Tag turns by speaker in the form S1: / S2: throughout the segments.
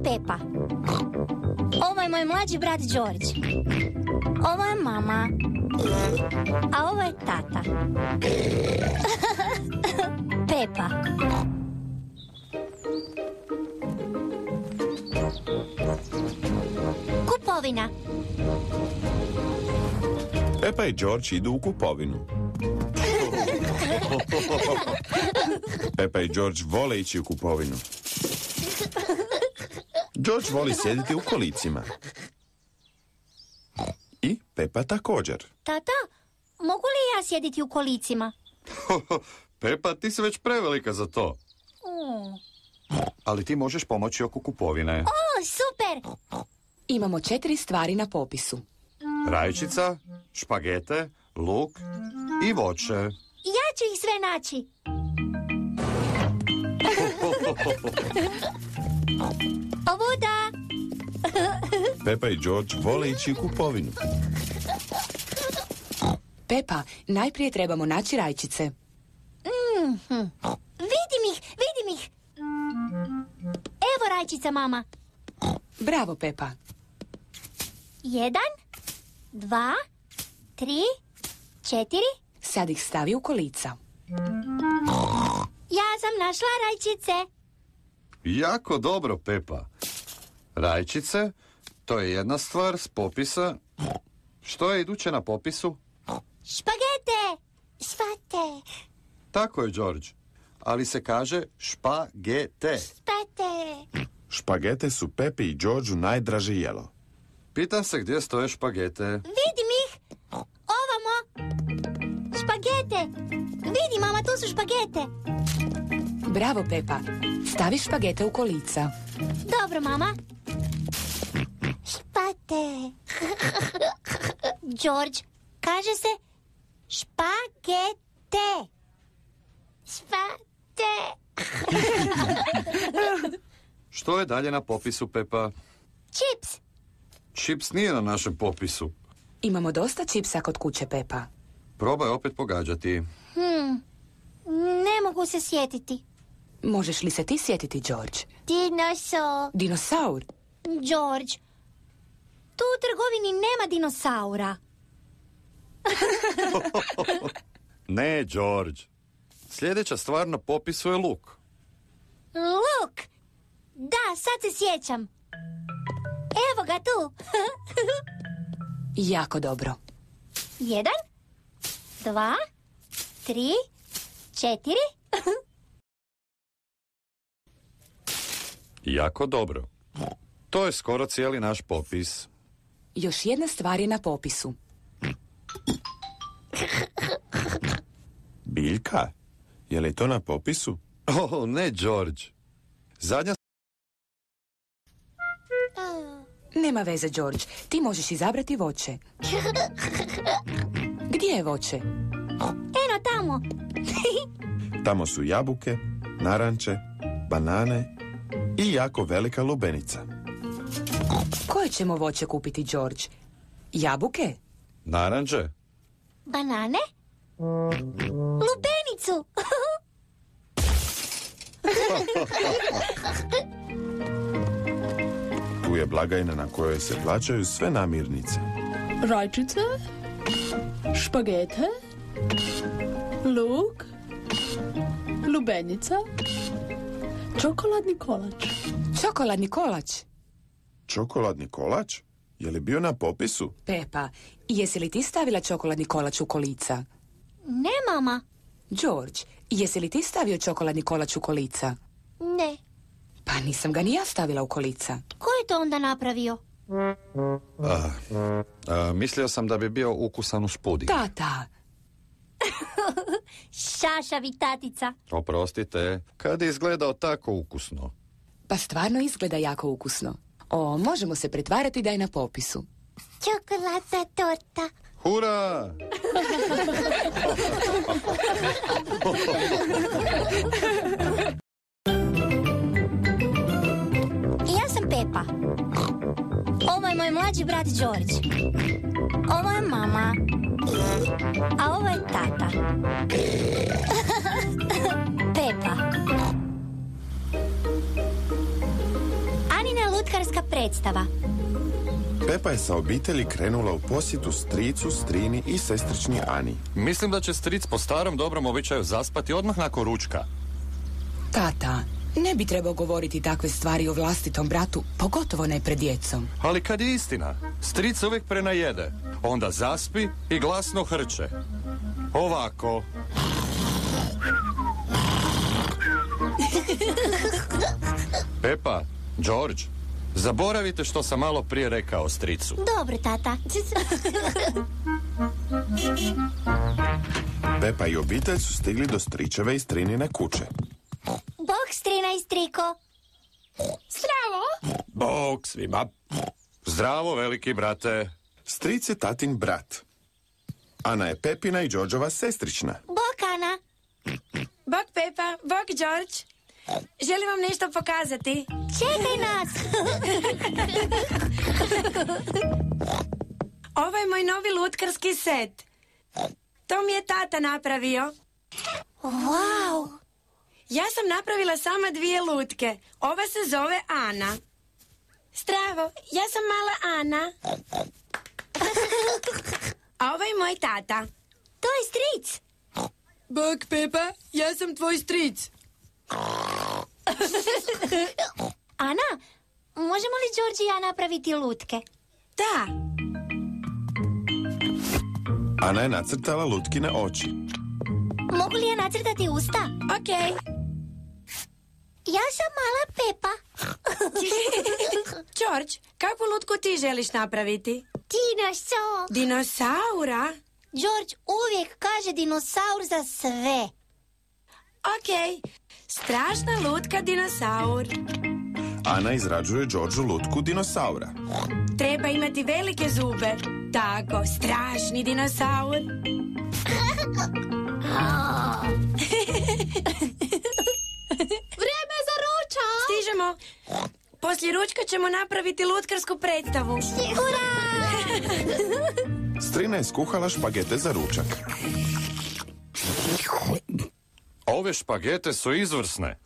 S1: Pepa. Ovo je moj mlađi brat George. Ovo je mama. A ovo je tata. Pepa. Kupovina.
S2: Pepa i George idu u kupovinu. Pepa i George vole ići u kupovinu. George voli sjediti u kolicima. I Pepa također.
S1: Tata, mogu li ja sjediti u kolicima?
S3: Pepa, ti si već prevelika za to. Ali ti možeš pomoći oko kupovine.
S1: O, super!
S4: Imamo 4 stvari na popisu.
S3: Rajčica, špagete, luk i voće.
S1: Ja ću ih sve naći. Ovuda!
S2: Pepa i George vole ići u kupovinu.
S4: Pepa, najprije trebamo naći rajčice.
S1: Vidim ih! Evo rajčica, mama.
S4: Bravo, Pepa.
S1: 1, 2, 3, 4.
S4: Sad ih stavi u kolica.
S1: Ja sam našla rajčice.
S3: Jako dobro, Pepa. Rajčice, to je jedna stvar s popisa. Što je iduće na popisu?
S1: Špagete!
S3: Tako je, George. Ali se kaže špagete.
S2: Špagete su Pepi i Georgeu najdraže jelo.
S3: Pitam se gdje stoje špagete.
S1: Vidim ih! Ovamo! Špagete! Vidi, mama, tu su špagete.
S4: Bravo, Pepa. Stavi špagete u kolica.
S1: Dobro, mama. Špate. George, kaže se špagete.
S3: Što je dalje na popisu, Pepa?
S1: Čips.
S3: Čips nije na našem popisu.
S4: Imamo dosta čipsa kod kuće, Pepa.
S3: Probaj opet pogađati.
S1: Ne mogu se sjetiti.
S4: Možeš li se ti sjetiti, George?
S1: Dinosaur.
S4: Dinosaur?
S1: George, tu u trgovini nema dinosaura.
S3: Ne, George. Sljedeća stvar na popisu je luk.
S1: Luk! Da, sad se sjećam. Evo ga tu.
S4: Jako dobro.
S1: 1, 2, 3, 4.
S3: Jako dobro. To je skoro cijeli naš popis.
S4: Još jedna stvar je na popisu.
S2: Biljka? Je li to na popisu?
S3: Oh, ne, George. Zadnja...
S4: Nema veze, George. Ti možeš izabrati voće. Gdje je voće?
S1: Eno tamo.
S2: Tamo su jabuke, naranče, banane i jako velika lubenica.
S4: Koje ćemo voće kupiti, George? Jabuke?
S3: Naranče?
S1: Banane? Lubenicu.
S2: Tu je blagajna na kojoj se plaćaju sve namirnice.
S5: Rajčice, špagete, luk, lubenica, čokoladni kolač.
S4: Čokoladni kolač?
S2: Čokoladni kolač? Je li bio na popisu?
S4: Pepa, jesi li ti stavila čokoladni kolač u kolica?
S1: Ne, mama.
S4: George, jesi li ti stavio čokoladni kolač u kolica?
S1: Ne.
S4: Pa nisam ga ni ja stavila u kolica.
S1: Ko je to onda napravio?
S3: Mislio sam da bi bio ukusan uz puding.
S4: Tata!
S1: Šašavi tatica.
S3: Oprostite, kad je izgledao tako ukusno?
S4: Pa stvarno izgleda jako ukusno. O, možemo se pretvarati da je na popisu.
S1: Čokoladna torta.
S3: Hura!
S1: Ja sam Pepa. Ovo je moj mlađi brat George. Ovo je mama. A ovo je tata. Pepa. Anine lutkarska predstava.
S2: Pepa je sa obitelji krenula u posjetu stricu, strini i sestrični Ani.
S6: Mislim da će stric po starom dobrom običaju zaspati odmah nakon ručka.
S4: Tata, ne bi trebao govoriti takve stvari o vlastitom bratu, pogotovo ne pred djecom.
S6: Ali kad je istina, stric se uvijek prenajede. Onda zaspi i glasno hrče. Ovako. Pepa, George, zaboravite što sam malo prije rekao stricu.
S1: Dobro, tata.
S2: Pepa i obitelj su stigli do stričeve i strinine kuće.
S1: Bog, strina i striko.
S5: Zdravo!
S7: Bog svima.
S6: Zdravo, veliki brate.
S2: Stric je tatin brat. Ana je Pepina i Đorđova sestrična.
S1: Bog, Ana.
S8: Bog Pepa, bog George. Želim vam nešto pokazati.
S1: Čekaj nas.
S8: Ovo je moj novi lutkarski set. To mi je tata napravio.
S1: Wow.
S8: Ja sam napravila sama 2 lutke. Ova se zove Ana. Zdravo, ja sam mala Ana. A ovo je moj tata.
S1: To je stric.
S8: Bog Pepa, ja sam tvoj stric.
S1: Ana, možemo li Đorđe i ja napraviti lutke?
S8: Da.
S2: Ana je nacrtala lutkine oči.
S1: Mogu li ja nacrtati usta?
S8: Okej.
S1: Ja sam mala Pepa.
S8: George, kakvu lutku ti želiš napraviti?
S1: Dinosaur.
S8: Dinosaura?
S1: George uvijek kaže dinosaur za sve.
S8: Okej. Strašna lutka dinosaur.
S2: Ana izrađuje Đorđu lutku dinosaura.
S8: Treba imati velike zube. Tako, strašni dinosaur.
S5: Vrijeme za ručak!
S8: Stižemo. Poslije ručka ćemo napraviti lutkarsku predstavu.
S1: Hurra!
S2: Strina je skuhala špagete za ručak.
S6: Ove špagete su izvrsne.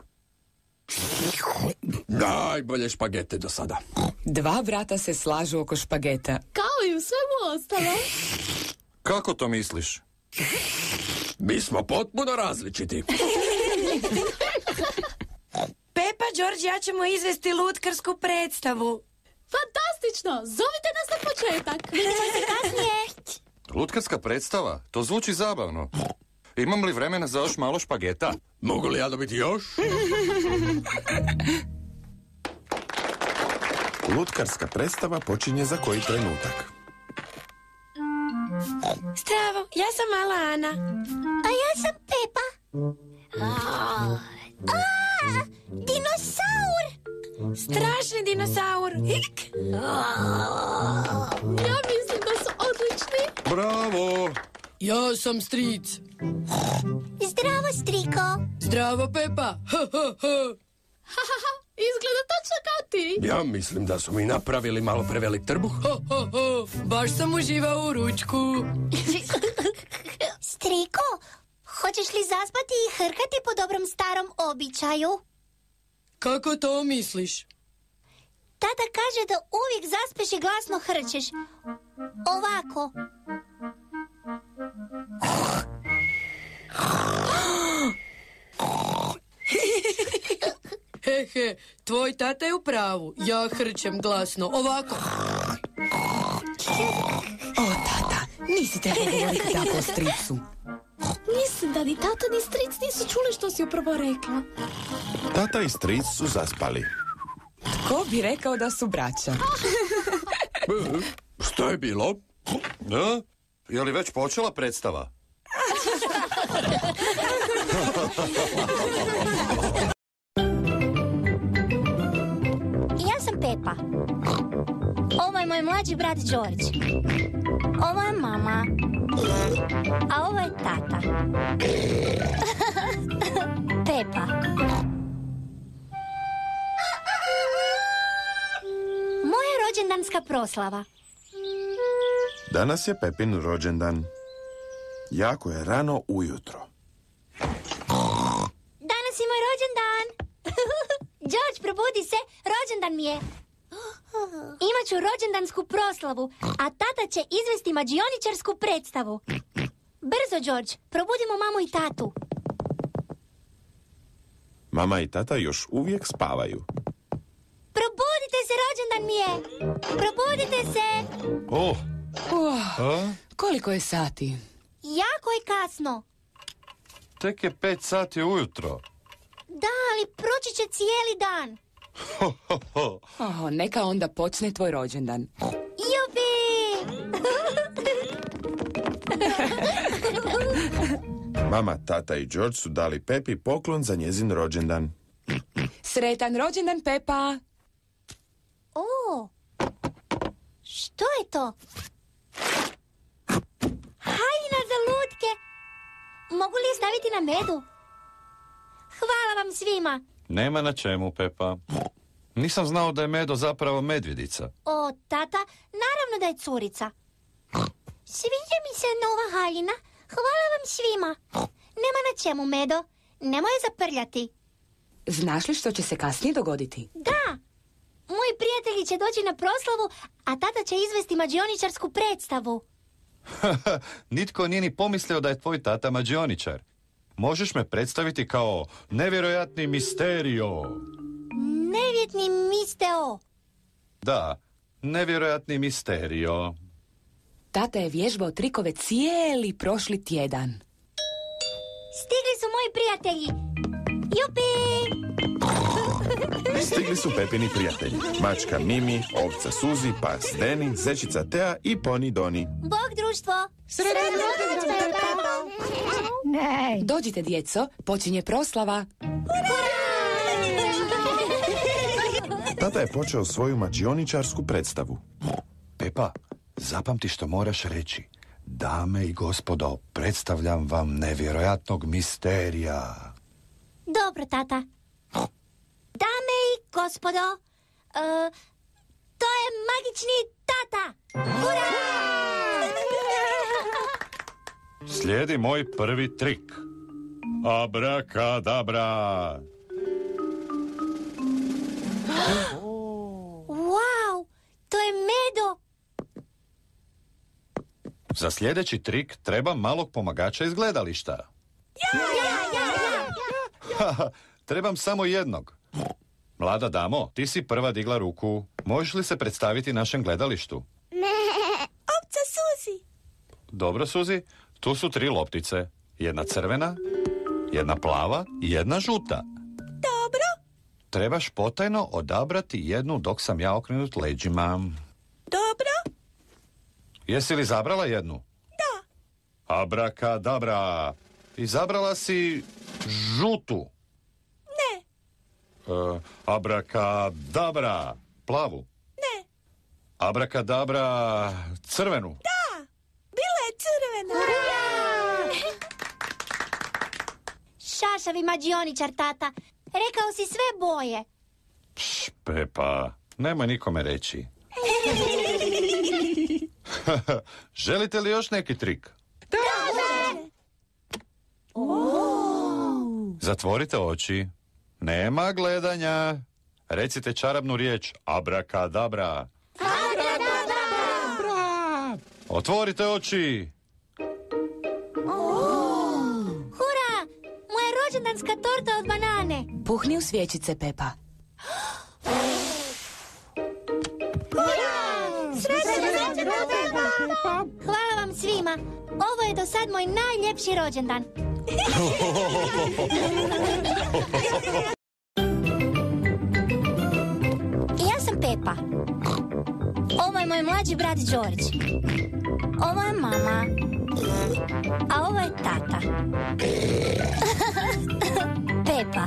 S7: Najbolje špagete do sada.
S4: 2 brata se slažu oko špageta.
S5: Kao i u svemu ostalo.
S6: Kako to misliš?
S7: Mi smo potpuno različiti.
S8: Pepa, George, ja ćemo izvesti lutkarsku predstavu.
S5: Fantastično! Zovite nas na početak.
S1: Vidimo se kasnije.
S6: Lutkarska predstava? To zvuči zabavno. Imam li vremena za još malo špageta?
S7: Mogu li ja dobiti još?
S2: Lutkarska predstava počinje za koji trenutak.
S8: Zdravo, ja sam mala Ana.
S1: A ja sam Pepa. Dinosaur!
S8: Strašni dinosaur.
S5: Ja mislim da su odlični.
S6: Bravo!
S9: Ja sam stric.
S1: Zdravo, striko.
S9: Zdravo, Pepa.
S5: Izgleda točno kao ti.
S7: Ja mislim da su mi napravili malo prevelik trbuh.
S9: Baš sam uživao u ručku.
S1: Striko, hoćeš li zaspati i hrkati po dobrom starom običaju?
S9: Kako to misliš?
S1: Tata kaže da uvijek zaspeš i glasno hrčeš. Ovako.
S9: Hehe, tvoj tata je u pravu. Ja hrčem glasno. Ovako.
S4: O, tata, nisi trebao govoriti tako o stricu.
S5: Mislim da ni tata ni stric nisu čuli što si upravo rekla.
S2: Tata i stric su zaspali.
S4: Ko bi rekao da su braća?
S7: Što je bilo?
S6: Da? Je li već počela predstava?
S1: Ja sam Pepa. Ovo je moj mlađi brat George. Ovo je mama. A ovo je tata. Pepa. Moja rođendanska proslava.
S2: Danas je Pepin rođendan. Jako je rano ujutro.
S1: Danas je moj rođendan. George, probudi se. Rođendan mi je. Imaću rođendansku proslavu, a tata će izvesti mađioničarsku predstavu. Brzo, George, probudimo mamu i tatu.
S2: Mama i tata još uvijek spavaju.
S1: Probudite se, rođendan mi je! Probudite se!
S4: Koliko je sati?
S1: Jako je kasno.
S6: Tek je 5 sati ujutro.
S1: Da, ali proći će cijeli dan.
S4: Neka onda počne tvoj rođendan.
S1: Jupi!
S2: Mama, tata i George su dali Pepi poklon za njezin rođendan.
S4: Sretan rođendan, Pepa!
S1: O, što je to? Haljina za lutke. Mogu li je staviti na medu? Hvala vam svima.
S6: Nema na čemu, Pepa. Nisam znao da je Medo zapravo medvjedica.
S1: O, tata, naravno da je curica. Sviđa mi se nova haljina. Hvala vam svima. Nema na čemu, Medo. Nemoj je zaprljati.
S4: Znaš li što će se kasnije dogoditi?
S1: Da. Moji prijatelji će doći na proslavu, a tata će izvesti mađioničarsku predstavu.
S6: Nitko nije ni pomislio da je tvoj tata mađioničar. Možeš me predstaviti kao nevjerojatni misterio.
S1: Nevjetni misteo.
S6: Da, nevjerojatni misterio.
S4: Tata je vježbao trikove cijeli prošli tjedan.
S1: Stigli su moji prijatelji. Jupi!
S2: Stigli su Pepini prijatelji. Mačka Mimi, ovca Suzi, pas Deni, zečica Tea i poni Doni.
S1: Bog društvo!
S4: Dođite, djeco, počinje proslava.
S2: Tata je počeo svoju mađioničarsku predstavu.
S6: Pepa, zapamti što moraš reći. Dame i gospodo, predstavljam vam nevjerojatnog misterija.
S1: Dobro, tata. Dame i gospodo, to je magični tata. Hurra!
S6: Slijedi moj prvi trik. Abrakadabra.
S1: Wow, to je Medo.
S6: Za sljedeći trik treba malog pomagača iz gledališta. Ja. Trebam samo jednog. Mlada damo, ti si prva digla ruku. Možeš li se predstaviti našem gledalištu?
S1: Ovca Suzi.
S6: Dobro, Suzi. Tu su 3 loptice. Jedna crvena, jedna plava i jedna žuta.
S1: Dobro.
S6: Trebaš potajno odabrati jednu dok sam ja okrenut leđima.
S1: Dobro.
S6: Jesi li zabrala jednu?
S1: Da.
S6: Abrakadabra. Izabrala si žutu.
S1: Ne.
S6: Abrakadabra. Plavu.
S1: Ne.
S6: Abrakadabra. Crvenu.
S1: Da. Bila je crvena. Šašavi mađioničar, tata. Rekao si sve boje.
S6: Pepa, nemoj nikome reći. Želite li još neki trik?
S1: Da.
S6: Zatvorite oči. Nema gledanja. Recite čarobnu riječ. Abrakadabra.
S1: Abrakadabra.
S6: Otvorite oči.
S1: Hura! Moja rođendanska torta od banane.
S4: Puhni u svjećice, Pepa.
S1: Hvala vam svima. Ovo je do sad moj najljepši rođendan. Ja sam Pepa. Ovo je moj mlađi brat George. Ovo je mama. A ovo je tata. Pepa.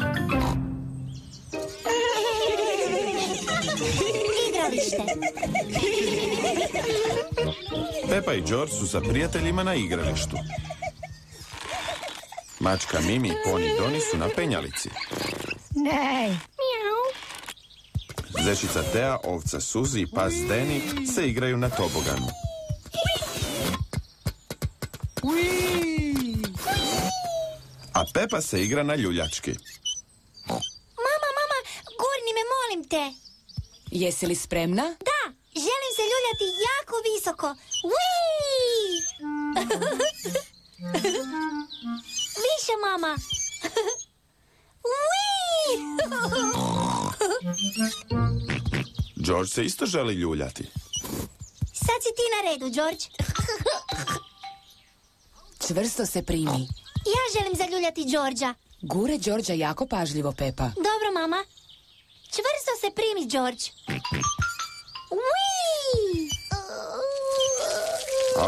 S1: Igralište.
S2: Pepa i George su sa prijateljima na igralištu. Mačka Mimi i poni Doni su na penjalici.
S1: Ne.
S2: Zečica Tea, ovca Suzi i pas Deni se igraju na toboganu. A Pepa se igra na ljuljački.
S1: Mama, gurni me, molim te.
S4: Jesi li spremna?
S1: Da, želim se ljuljati jako visoko. Uii! Više, mama. Uii!
S2: George se isto želi ljuljati.
S1: Sad si ti na redu, George.
S4: Čvrsto se primi.
S1: Ja želim zaljuljati Georgea.
S4: Gure Georgea jako pažljivo, Pepa.
S1: Dobro, mama. Čvrsto se primi, George. Uii!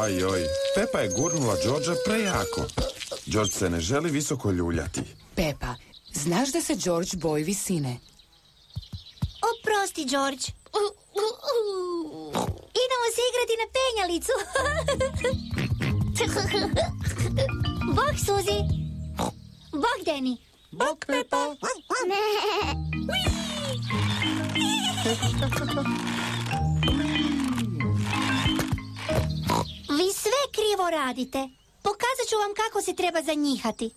S2: Ajoj, Pepa je gurnula Georgea prejako. George se ne želi visoko ljuljati.
S4: Pepa, znaš da se George boji visine?
S1: Oprosti, George. Idemo se igrati na penjalicu. Bok, Suzi. Bok, Deni.
S3: Bok, Pepa.
S1: Vi sve krivo radite. Pokazat ću vam kako se treba zanjihati.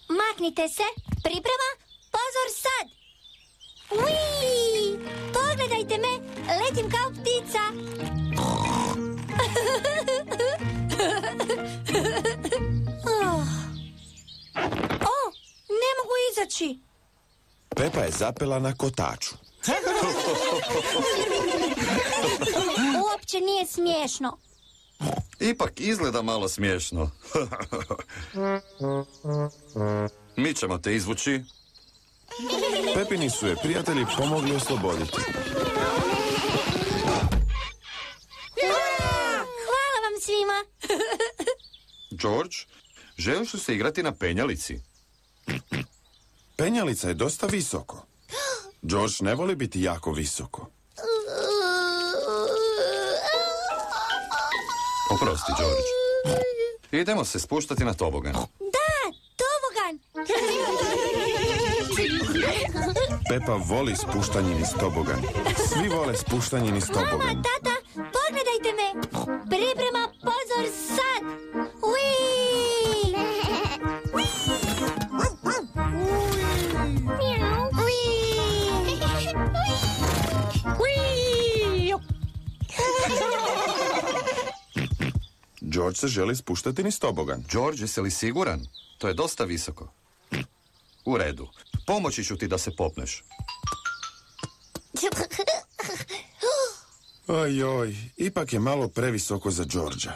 S1: Maknite se. Priprema. Pozor sad. Uii! Pogledajte me. Letim kao ptica. O, ne mogu izaći.
S2: Pepa je zapela na kotaču.
S1: Uopće nije smiješno.
S3: Ipak izgleda malo smiješno. Mi ćemo te izvući.
S2: Pepini su je prijatelji pomogli osloboditi.
S1: Hvala vam svima.
S3: George, želiš li se igrati na penjalici?
S2: Penjalica je dosta visoko. George ne voli biti jako visoko.
S3: Oprosti, George. Idemo se spuštati na tobogan.
S1: Da, tobogan.
S2: Pepa voli spuštanje niz tobogan. Svi vole spuštanje niz
S1: Mama,
S2: tobogan.
S1: tata, pogledajte me. Priprema, pozor sad. Uii!
S2: George se želi spuštati niz tobogan.
S3: George, jesi li siguran? To je dosta visoko. U redu. Pomoći ću ti da se popneš.
S2: Ajoj, ipak je malo previsoko za Georgea.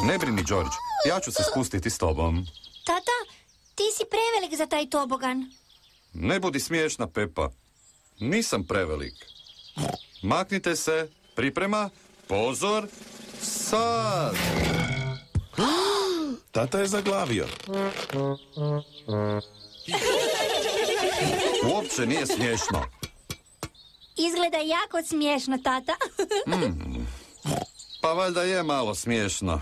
S3: Ne brini, George. Ja ću se spustiti s tobom.
S1: Tata, ti si prevelik za taj tobogan.
S3: Ne budi smiješna, Pepa. Nisam prevelik. Maknite se. Priprema. Pozor. Sad.
S2: Tata je zaglavio.
S3: Uopće nije smiješno.
S1: Izgleda jako smiješno, tata.
S3: Pa valjda je malo smiješno.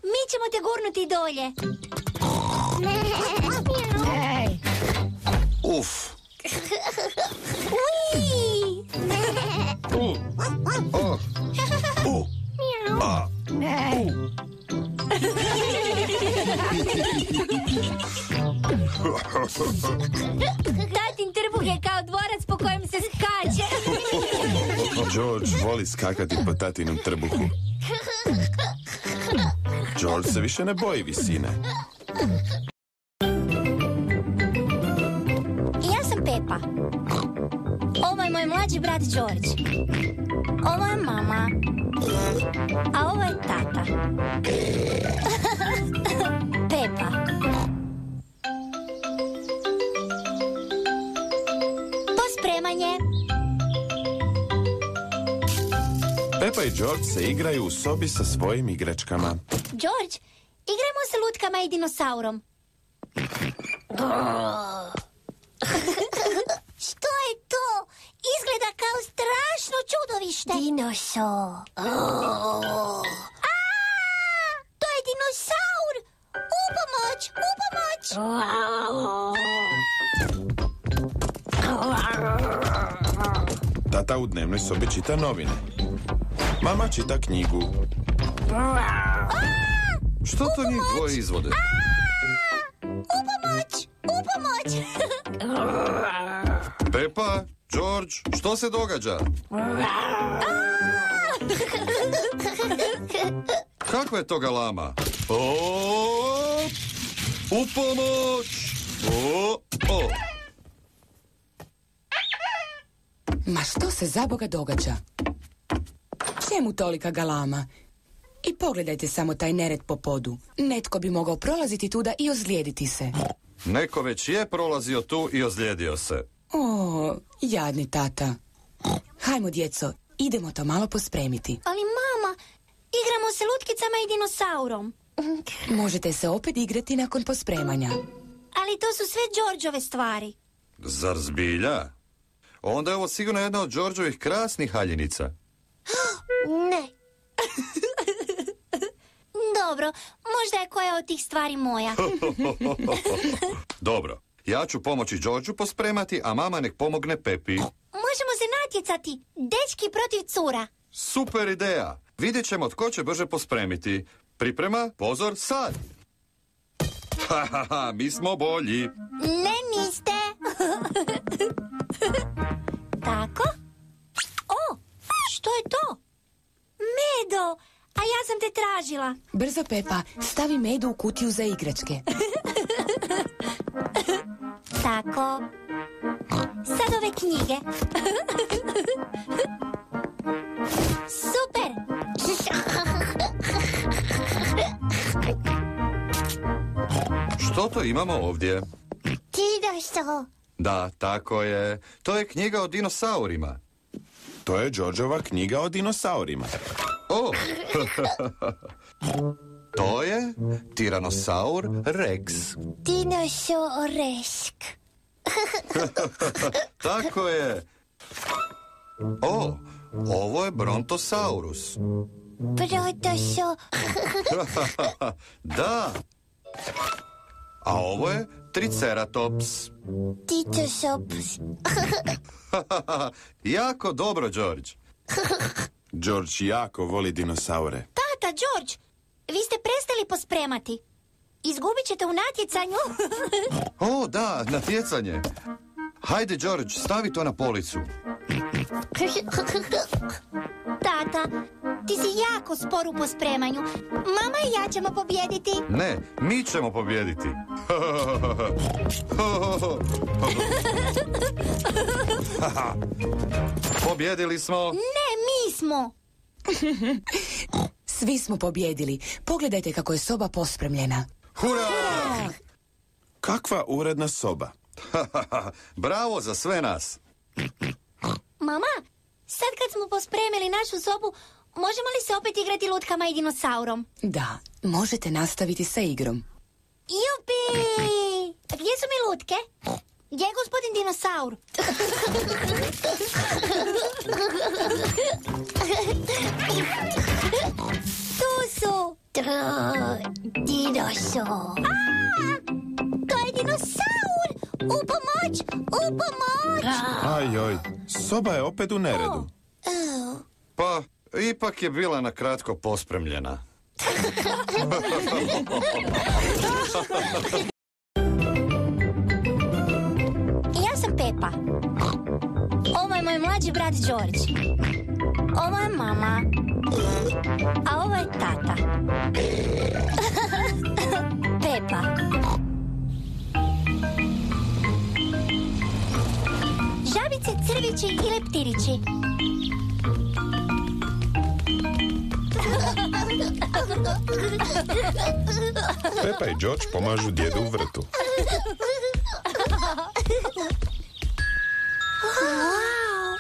S1: Mi ćemo te gurnuti dolje.
S3: Uf.
S1: Uii! Tatin trbuh je kao dvorac po kojem se skače.
S2: George voli skakati po tatinom trbuhu. George se više ne boji visine.
S1: Ja sam Pepa. Ovo je moj mlađi brat George. Ovo je mama. A ovo je tata. Pepa. Pospremanje.
S2: Pepa i George se igraju u sobi sa svojim igračkama.
S1: George, igrajmo se lutkama i dinosaurom. Što je to? Izgleda kao strašno čudovište. Dinosaur. To je dinosaur. Upomoć, upomoć.
S2: Tata u dnevnoj sobi čita novine. Mama čita knjigu.
S3: Što to njih dvoje izvode?
S1: Upomoć, upomoć.
S3: Pepa, George, što se događa? Kakva je to galama? U pomoć!
S4: Ma što se za Boga događa? Čemu tolika galama? I pogledajte samo taj nered po podu. Netko bi mogao prolaziti tuda i ozlijediti se.
S3: Neko već je prolazio tu i ozlijedio se.
S4: O, jadni tata. Hajmo, djeco, idemo to malo pospremiti.
S1: Ali mama, igramo se lutkicama i dinosaurom.
S4: Možete se opet igrati nakon pospremanja.
S1: Ali to su sve Đorđove stvari.
S3: Zar zbilja? Onda je ovo sigurno jedna od Đorđovih krasnih haljenica.
S1: Ne. Dobro, možda je koja od tih stvari moja.
S3: Dobro, ja ću pomoći Đorđu pospremati, a mama nek pomogne Pepi.
S1: Možemo se natjecati, dečki protiv cura.
S3: Super ideja! Vidjet ćemo tko će brže pospremiti. Priprema, pozor, sad! Ha, mi smo bolji.
S1: Ne, niste. Tako? O, što je to? Medo, a ja sam te tražila.
S4: Brzo, Pepa, stavi Medu u kutiju za igračke.
S1: Tako. Sad ove knjige. Super.
S3: Što to imamo ovdje?
S1: Dinosaur.
S3: Da, tako je. To je knjiga o dinosaurima.
S2: To je Đorđova knjiga o dinosaurima.
S3: O! To je Tiranosaur Rex.
S1: Dinosaurešk.
S3: Tako je. O, ovo je Brontosaurus.
S1: Protosaur.
S3: Da. A ovo je Triceratops.
S1: Titosops.
S3: Jako dobro, George.
S2: George jako voli dinosaure.
S1: Tata, George, vi ste prestali pospremati. Izgubit ćete u natjecanju.
S3: O, da, natjecanje. Hajde, George, stavi to na policu.
S1: Tata, ti si jako spor u pospremanju. Mama i ja ćemo pobijediti.
S3: Ne, mi ćemo pobijediti. Pobjedili smo.
S1: Ne, mi smo.
S4: Svi smo pobjedili. Pogledajte kako je soba pospremljena.
S3: Hurra!
S2: Kakva uredna soba.
S3: Bravo za sve nas.
S1: Mama, sad kad smo pospremili našu sobu, možemo li se opet igrati lutkama i dinosaurom?
S4: Da, možete nastaviti sa igrom.
S1: Jupi! Gdje su mi lutke? Gdje je gospodin dinosaur? Tu su! Dinosaur! To je dinosaur! U pomoć! U pomoć!
S2: Ajoj, soba je opet u neredu.
S3: Pa, ipak je bila na kratko pospremljena.
S1: Ja sam Pepa. Ovo je moj mlađi brat George. Ovo je mama. A ovo je tata. Pepa. Žabice, crvići i leptirići.
S2: Pepa i George pomažu djedu u vrtu.
S1: Wow.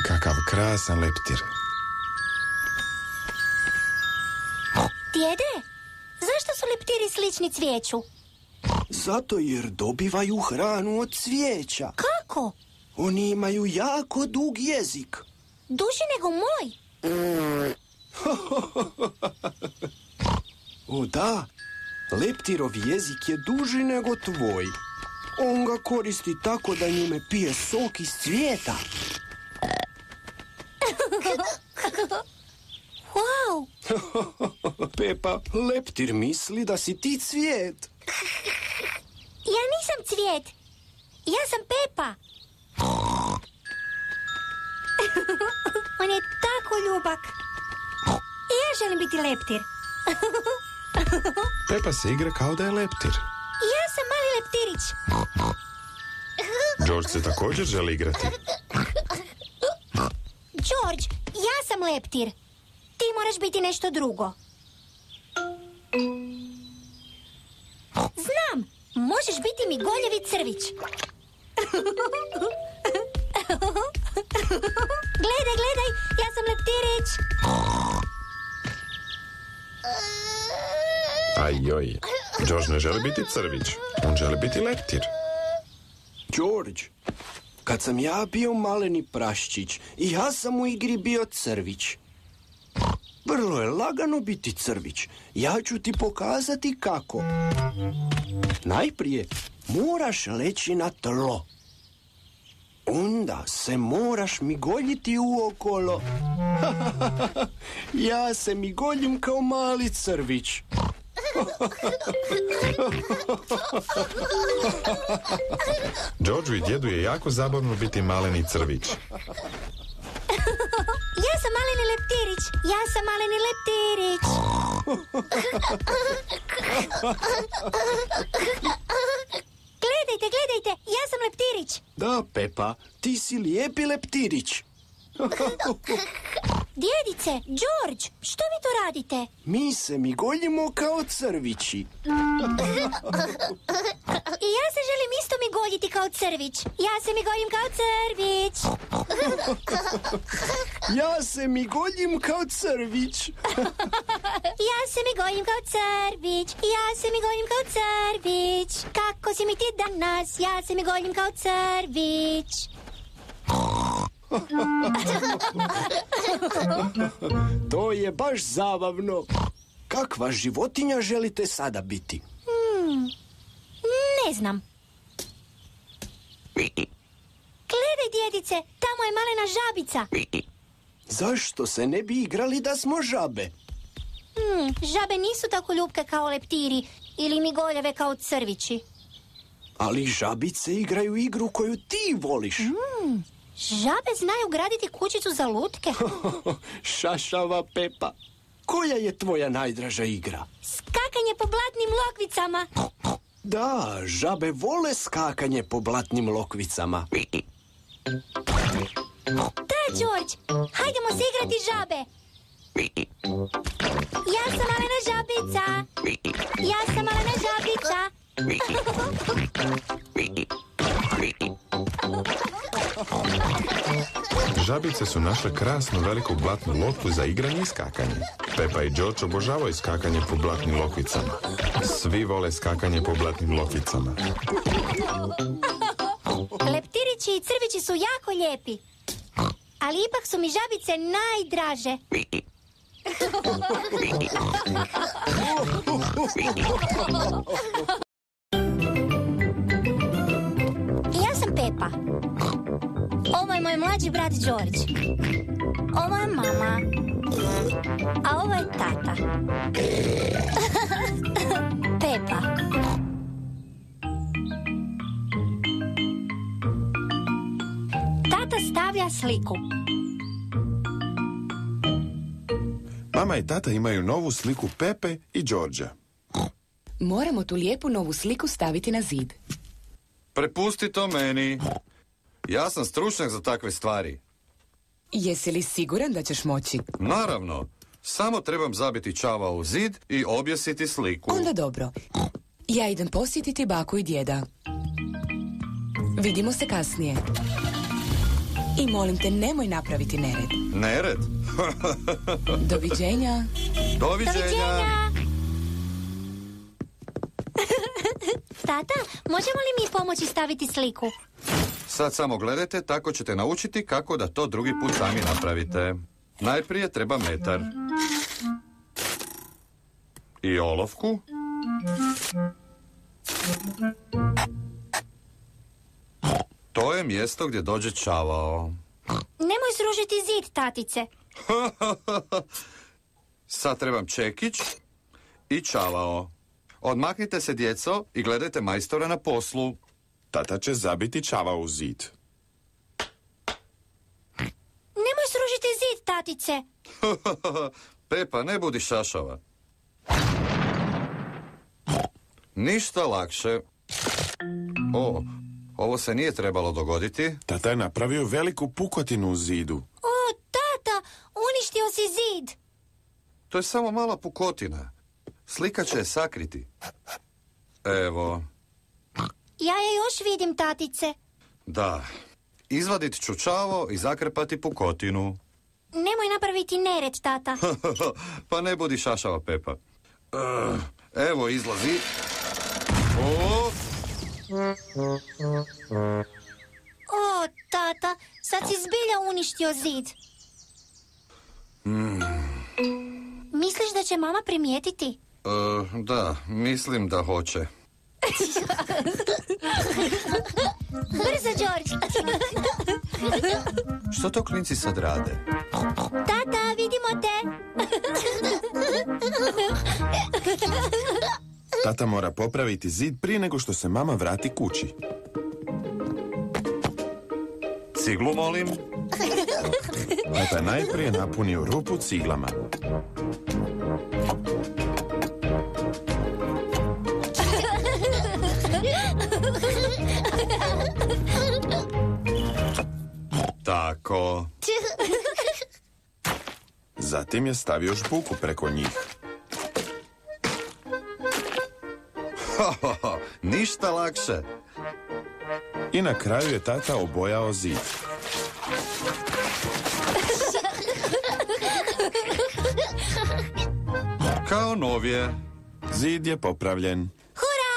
S2: Kakav krasan leptir.
S1: Djede, zašto su leptiri slični cvijeću?
S10: Zato jer dobivaju hranu od cvijeća.
S1: Kako?
S10: Oni imaju jako dug jezik.
S1: Duži nego moj.
S10: O da, leptirov jezik je duži nego tvoj. On ga koristi tako da njime pije sok iz cvijeta.
S1: Wow.
S10: Pepa, leptir misli da si ti cvijet.
S1: Ja nisam cvijet. Ja sam Pepa. On je tako ljubak. I ja želim biti leptir.
S2: Pepa se igra kao da je leptir.
S1: Ja sam mali leptirić.
S2: George se također želi igrati.
S1: George, ja sam leptir. Ti moraš biti nešto drugo. Znam, možeš biti mi goljevi crvić. Gledaj, gledaj, ja sam leptirić.
S2: Ajoj, George ne želi biti crvić, on želi biti leptir.
S10: George, kad sam ja bio maleni praščić, i ja sam u igri bio crvić. Vrlo je lagano biti crvić. Ja ću ti pokazati kako. Najprije moraš leći na tlo. Onda se moraš migoljiti uokolo. Ja se migoljim kao mali crvić.
S2: Georgeu i djedu je jako zabavno biti maleni crvić.
S1: Ja sam maleni leptirić. Ja sam maleni leptirić. Gledajte, gledajte, ja sam leptirić.
S10: Da, Pepa, ti si lijepi leptirić.
S1: Djedice, George, što vi to radite?
S10: Mi se migoljimo kao crvići.
S1: I ja se želim isto migoljiti kao crvić. Ja se migoljim kao crvić.
S10: Ja se migoljim kao crvić.
S1: Ja se migoljim kao crvić. Ja se migoljim kao crvić. Kako si mi ti danas? Ja se migoljim kao crvić.
S10: To je baš zabavno. Kakva životinja želite sada biti?
S1: Ne znam. Gledaj, djedice, tamo je malena žabica.
S10: Zašto se ne bi igrali da smo žabe?
S1: Žabe nisu tako ljubke kao leptiri ili migoljave kao crvići.
S10: Ali žabice igraju igru koju ti voliš.
S1: Žabe znaju graditi kućicu za lutke.
S10: Šašava Pepa. Koja je tvoja najdraža igra?
S1: Skakanje po blatnim lokvicama.
S10: Da, žabe vole skakanje po blatnim lokvicama.
S1: Da, George, hajdemo se igrati žabe. Ja sam malena žabica. Ja sam malena žabica.
S2: Žabice su našle krasnu veliku blatnu lokvu za igranje i skakanje. Pepa i George obožavaju skakanje po blatnim lokvicama. Svi vole skakanje po blatnim lokvicama.
S1: Leptirići i crvići su jako lijepi. Ali ipak su mi žabice najdraže. Ja sam Pepa. Ovo je moj mlađi brat George. Ovo je mama. A ovo je tata. Pepa. Tata stavlja sliku.
S2: Mama i tata imaju novu sliku Pepe i Georgea.
S4: Moramo tu lijepu novu sliku staviti na zid.
S6: Prepusti to meni. Ja sam stručnjak za takve stvari.
S4: Jesi li siguran da ćeš moći?
S6: Naravno. Samo trebam zabiti čavao u zid i objesiti sliku.
S4: Onda dobro. Ja idem posjetiti baku i djeda. Vidimo se kasnije. I molim te, nemoj napraviti nered.
S6: Nered?
S4: Doviđenja.
S6: Doviđenja.
S1: Tata, možemo li mi pomoći staviti sliku?
S6: Sad samo gledajte, tako ćete naučiti kako da to drugi put sami napravite. Najprije treba metar. I olovku. To je mjesto gdje dođe čavao.
S1: Nemoj srušiti zid, tatice.
S6: Sad trebam čekić i čavao. Odmaknite se, djeco, i gledajte majstora na poslu.
S2: Tata će zabiti čavao u zid.
S1: Ne nered, tatice.
S3: Pepa, ne budi šašava. Ništa lakše. Ovo se nije trebalo dogoditi.
S2: Tata je napravio veliku pukotinu u zidu.
S1: O, tata, uništio si zid.
S3: To je samo mala pukotina. Slika će je sakriti. Evo.
S1: Ja je još vidim, tatice.
S3: Da. Izvadit ću čavo i zakrpati pukotinu.
S1: Nemoj napraviti nered, tata.
S3: Pa ne budi šašava, Pepa. Evo izlazi.
S1: O, tata, sad si zbilja uništio zid. Misliš da će mama primijetiti?
S3: Da, mislim da hoće.
S1: Brzo, George.
S3: Što to klinci sad rade?
S1: Tata, vidimo te.
S2: Tata mora popraviti zid prije nego što se mama vrati kući.
S3: Ciglu, molim.
S2: Tata je najprije napunio rupu ciglama.
S3: Tako.
S2: Zatim je stavio žbuku preko njih.
S3: Ništa lakše.
S2: I na kraju je tata obojao zid.
S3: Kao novije.
S2: Zid je popravljen.
S1: Hurra!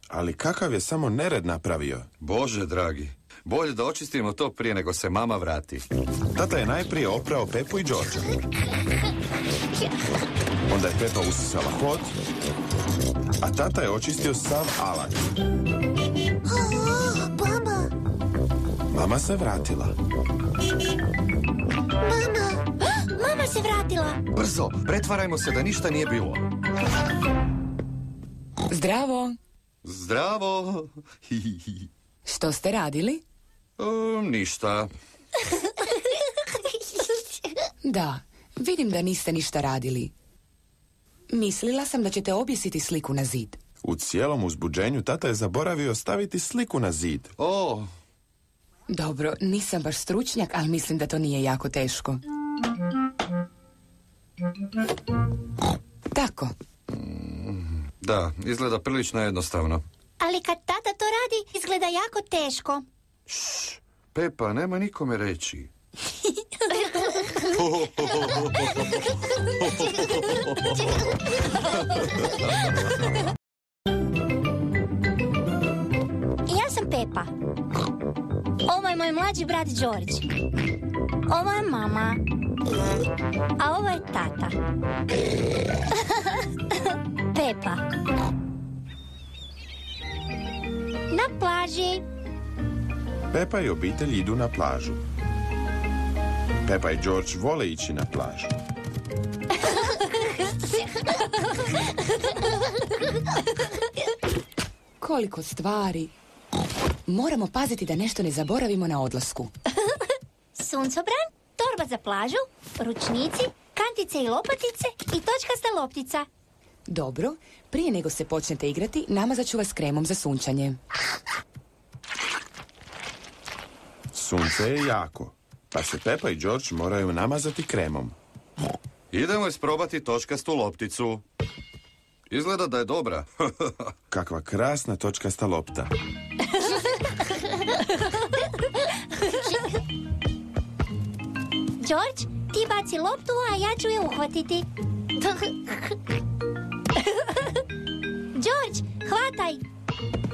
S2: Ali kakav je samo nered napravio?
S3: Bože dragi, bolje da očistimo to prije nego se mama vrati.
S2: Tata je najprije oprao Pepu i Georgea. Onda je Pepa usisala pod, a tata je očistio sav alat.
S1: Mama!
S2: Mama se vratila.
S1: Mama se vratila!
S3: Brzo, pretvarajmo se da ništa nije bilo.
S4: Zdravo.
S3: Zdravo.
S4: Što ste radili?
S3: Ništa.
S4: Da, vidim da niste ništa radili. Mislila sam da ćete objesiti sliku na zid.
S2: U cijelom uzbuđenju tata je zaboravio staviti sliku na zid.
S4: Dobro, nisam baš stručnjak, ali mislim da to nije jako teško. Tako.
S3: Da, izgleda prilično jednostavno.
S1: Ali kad tata to radi, izgleda jako teško.
S3: Pepa, nema nikome reći.
S1: Ja sam Pepa. Ovo je moj mlađi brat George. Ovo je mama. A ovo je tata. Pepa. Na plaži.
S2: Pepa i obitelj idu na plažu. Pepa i George vole ići na plažu.
S4: Koliko stvari. Moramo paziti da nešto ne zaboravimo na odlasku.
S1: Suncobran, torba za plažu, ručnici, kantice i lopatice i točkasta loptica.
S4: Dobro, prije nego se počnete igrati, namazat ću vas kremom za sunčanje.
S2: Sunce je jako, pa se Pepa i George moraju namazati kremom.
S3: Idemo isprobati točkastu lopticu. Izgleda da je dobra.
S2: Kakva krasna točkasta lopta.
S1: George, ti baci loptu, a ja ću je uhvatiti. George, hvataj!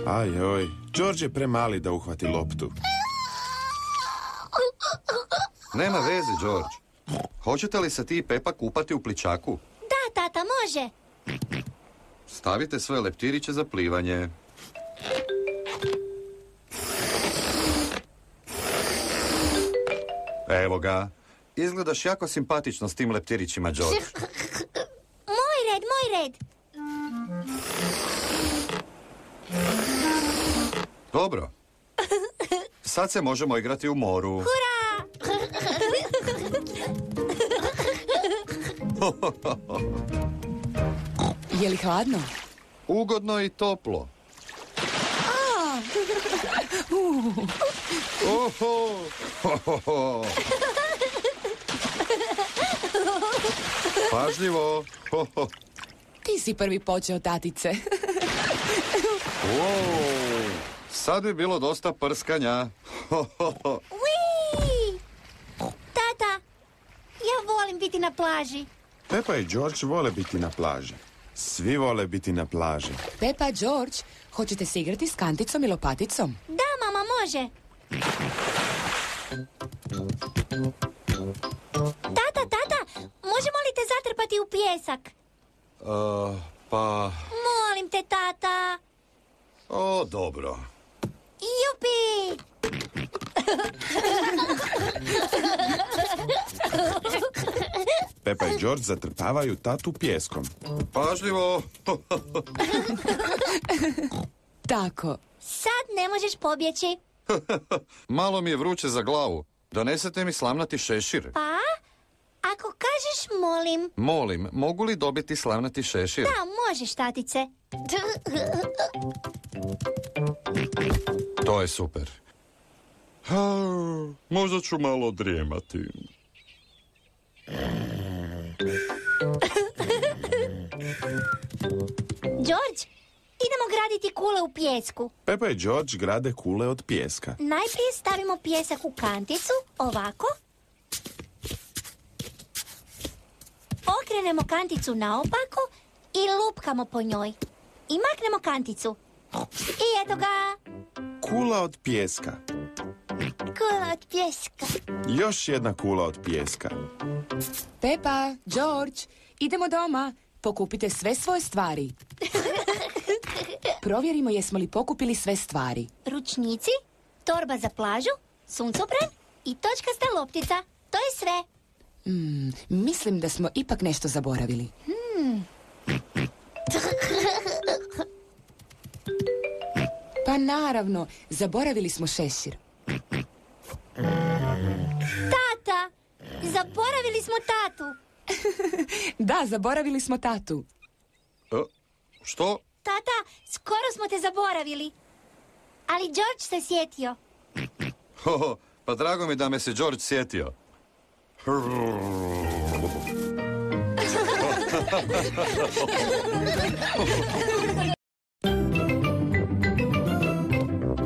S2: Ajoj, George je premali da uhvati loptu.
S3: Nema veze, George. Hoćete li se ti i Pepa kupati u pličaku?
S1: Da, tata, može.
S3: Stavite svoje leptiriće za plivanje. Evo ga. Izgledaš jako simpatično s tim leptirićima, George.
S1: Moj red.
S3: Dobro. Sad se možemo igrati u moru.
S1: Hurra!
S4: Je li hladno?
S3: Ugodno i toplo. Oho! Ho. Pažljivo. Ho.
S4: Ti si prvi počeo, tatice.
S3: Wow. Sad bi bilo dosta prskanja.
S1: Ui! Tata, ja volim biti na plaži.
S2: Pepa i George vole biti na plaži. Svi vole biti na plaži.
S4: Pepa, George, hoćete se igrati s kanticom i lopaticom?
S1: Da, mama, može. Tata, možemo li te zatrpati u pijesak?
S3: Pa...
S1: Molim te, tata.
S3: O, dobro.
S1: Jupi!
S2: Pepa i George zatrpavaju tatu pijeskom.
S3: Pažljivo.
S4: Tako.
S1: Sad ne možeš pobjeći.
S3: Malo mi je vruće za glavu. Donesete mi slamnati šešir.
S1: Pa? Ako kažeš molim.
S3: Molim, mogu li dobiti slamnati šešir?
S1: Da, možeš, tatice.
S3: To je super. Možda ću malo odrijemati.
S1: George, idemo graditi kule u pijesku.
S2: Pepa i George grade kule od pijeska.
S1: Najprije stavimo pijesak u kanticu, ovako. Okrenemo kanticu naopako i lupkamo po njoj. I maknemo kanticu. I eto ga.
S2: Kula od pijeska.
S1: Kula od pijeska.
S2: Još jedna kula od pijeska.
S4: Pepa, George, idemo doma. Pokupite sve svoje stvari. Provjerimo jesmo li pokupili sve stvari.
S1: Ručnici, torba za plažu, suncobran i točkasta loptica. To je sve.
S4: Mislim da smo ipak nešto zaboravili. Pa naravno, zaboravili smo šešir.
S1: Tata, zaboravili smo tatu.
S4: Da, zaboravili smo tatu.
S3: Što?
S1: Tata, skoro smo te zaboravili. Ali George se sjetio.
S3: Pa drago mi da me se George sjetio.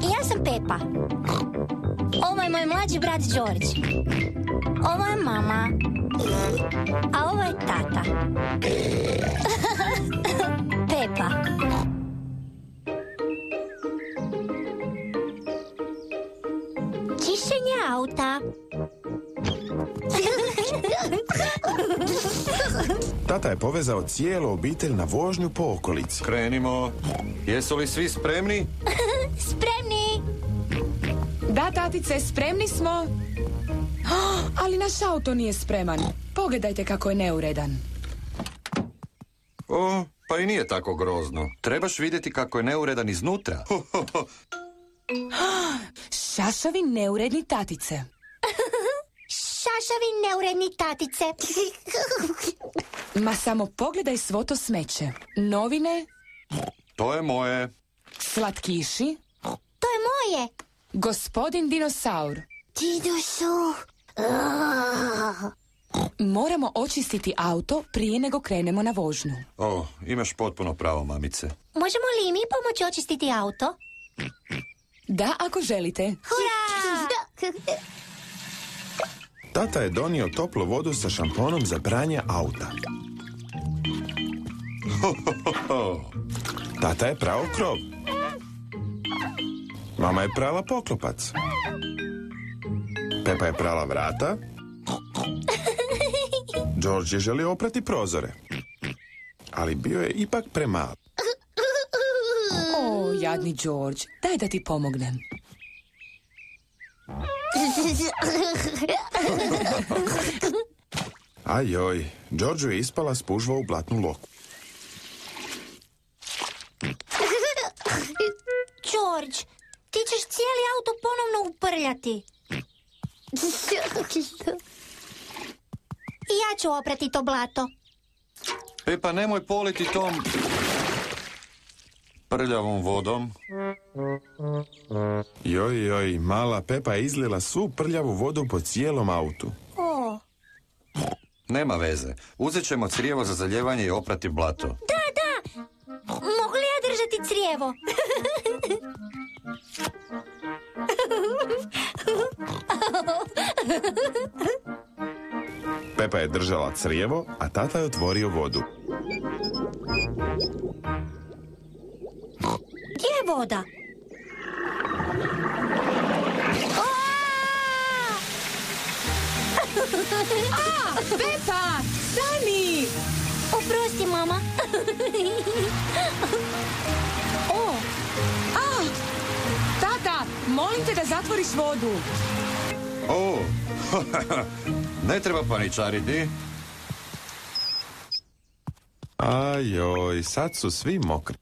S1: Ja sam Pepa. Ovo je moj mlađi brat George. Ovo je mama. A ovo je tata. Pepa. Čišćenje auta.
S2: Tata je povezao cijelu obitelj na vožnju po okolici.
S3: Krenimo. Jesu li svi spremni?
S1: Spremni.
S4: Da, tatice, spremni smo. Ali naš auto nije spreman. Pogledajte kako je neuredan.
S3: Pa i nije tako grozno. Trebaš vidjeti kako je neuredan iznutra.
S4: Šašavi neuredni tatice.
S1: Šašavi neuredni tatice.
S4: Ma samo pogledaj svo to smeće. Novine.
S3: To je moje.
S4: Slatkiši.
S1: To je moje.
S4: Gospodin dinosaur.
S1: Dinosaur.
S4: Moramo očistiti auto prije nego krenemo na vožnju.
S3: Imaš potpuno pravo, mamice.
S1: Možemo li mi pomoći očistiti auto?
S4: Da, ako želite.
S1: Hurra!
S2: Tata je donio toplu vodu sa šamponom za pranje auta. Tata je prao krov. Mama je prala poklopac. Pepa je prala vrata. George je želio oprati prozore. Ali bio je ipak premal.
S4: O, jadni George, daj da ti pomognem.
S2: Ajoj, Georgeu je ispala spužva u blatnu loku.
S1: George, ti ćeš cijeli auto ponovno uprljati. I ja ću oprati to blato.
S6: Pepa, nemoj politi tom prljavom vodom.
S2: Joj, mala Pepa je izlila svu prljavu vodu po cijelom autu.
S1: O,
S6: Nema veze. Uzet ćemo crijevo za zaljevanje i oprati blato.
S1: da. Mogu li ja držati crijevo?
S2: Pepa je držala crijevo, a tata je otvorio vodu.
S1: Gdje je voda?
S4: Pepa, stani!
S1: Oprosti, mama.
S4: Tata, molim te da zatvoriš vodu.
S6: O, ne treba paničariti.
S2: Ajoj, sad su svi mokri.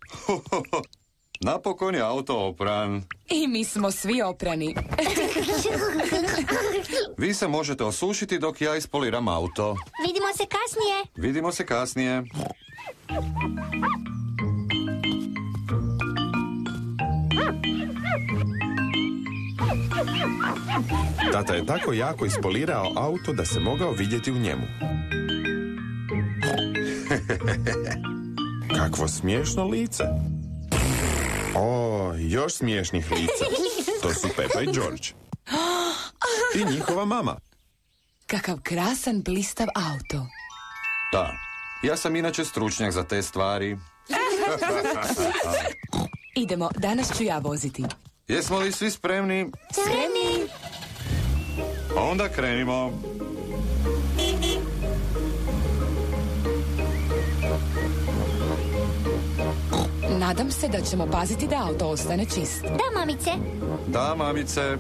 S6: Napokon je auto opran.
S4: I mi smo svi oprani.
S6: Vi se možete osušiti dok ja ispoliram auto.
S1: Vidimo se kasnije.
S6: Vidimo se kasnije.
S2: Tata je tako jako ispolirao auto da se mogao vidjeti u njemu. Kakvo smiješno lice. O, još smiješnih lica. To su Pepa i George. I njihova mama.
S4: Kakav krasan blistav auto.
S6: Da, ja sam inače stručnjak za te stvari.
S4: Idemo, danas ću ja voziti.
S6: Jesmo li svi spremni?
S1: Spremni.
S6: Onda krenimo.
S4: Nadam se da ćemo paziti da auto ostane čist.
S1: Da, mamice.
S6: Da, mamice.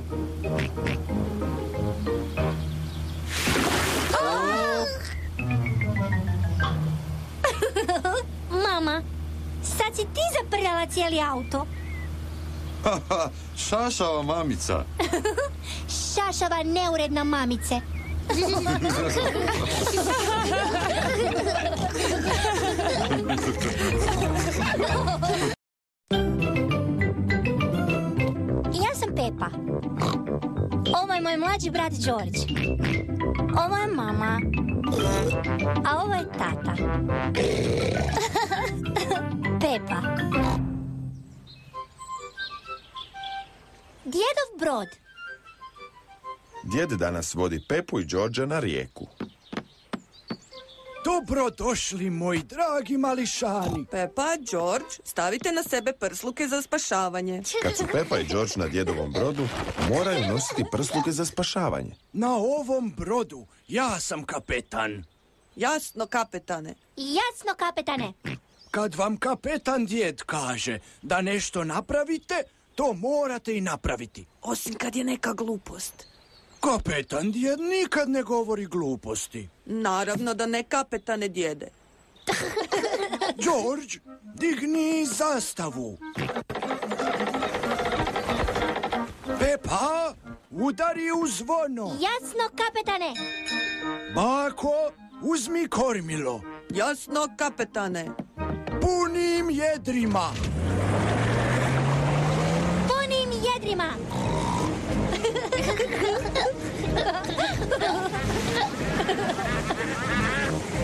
S1: Mama, sad si ti zaprljala cijeli auto.
S6: Šašava mamica.
S1: Šašava neuredna mamice. Ja sam Pepa. Ovo je moj mlađi brat George. Ovo je mama. A ovo je tata. Pepa. Djedov brod.
S2: Djed danas vodi Pepu i Georgea na rijeku.
S10: Dobro došli, moji dragi mališani.
S11: Pepa, George, stavite na sebe prsluke za spašavanje.
S2: Kad su Pepa i George na djedovom brodu, moraju nositi prsluke za spašavanje.
S10: Na ovom brodu ja sam kapetan.
S11: Jasno, kapetane.
S1: Jasno, kapetane.
S10: Kad vam kapetan djed kaže da nešto napravite, to morate i napraviti.
S11: Osim kad je neka glupost.
S10: Kapetan djed nikad ne govori gluposti.
S11: Naravno da ne, kapetane djede.
S10: George, digni zastavu. Pepa, udari u zvono.
S1: Jasno, kapetane.
S10: Bako, uzmi kormilo.
S11: Jasno, kapetane.
S10: Punim jedrima.
S1: Punim jedrima.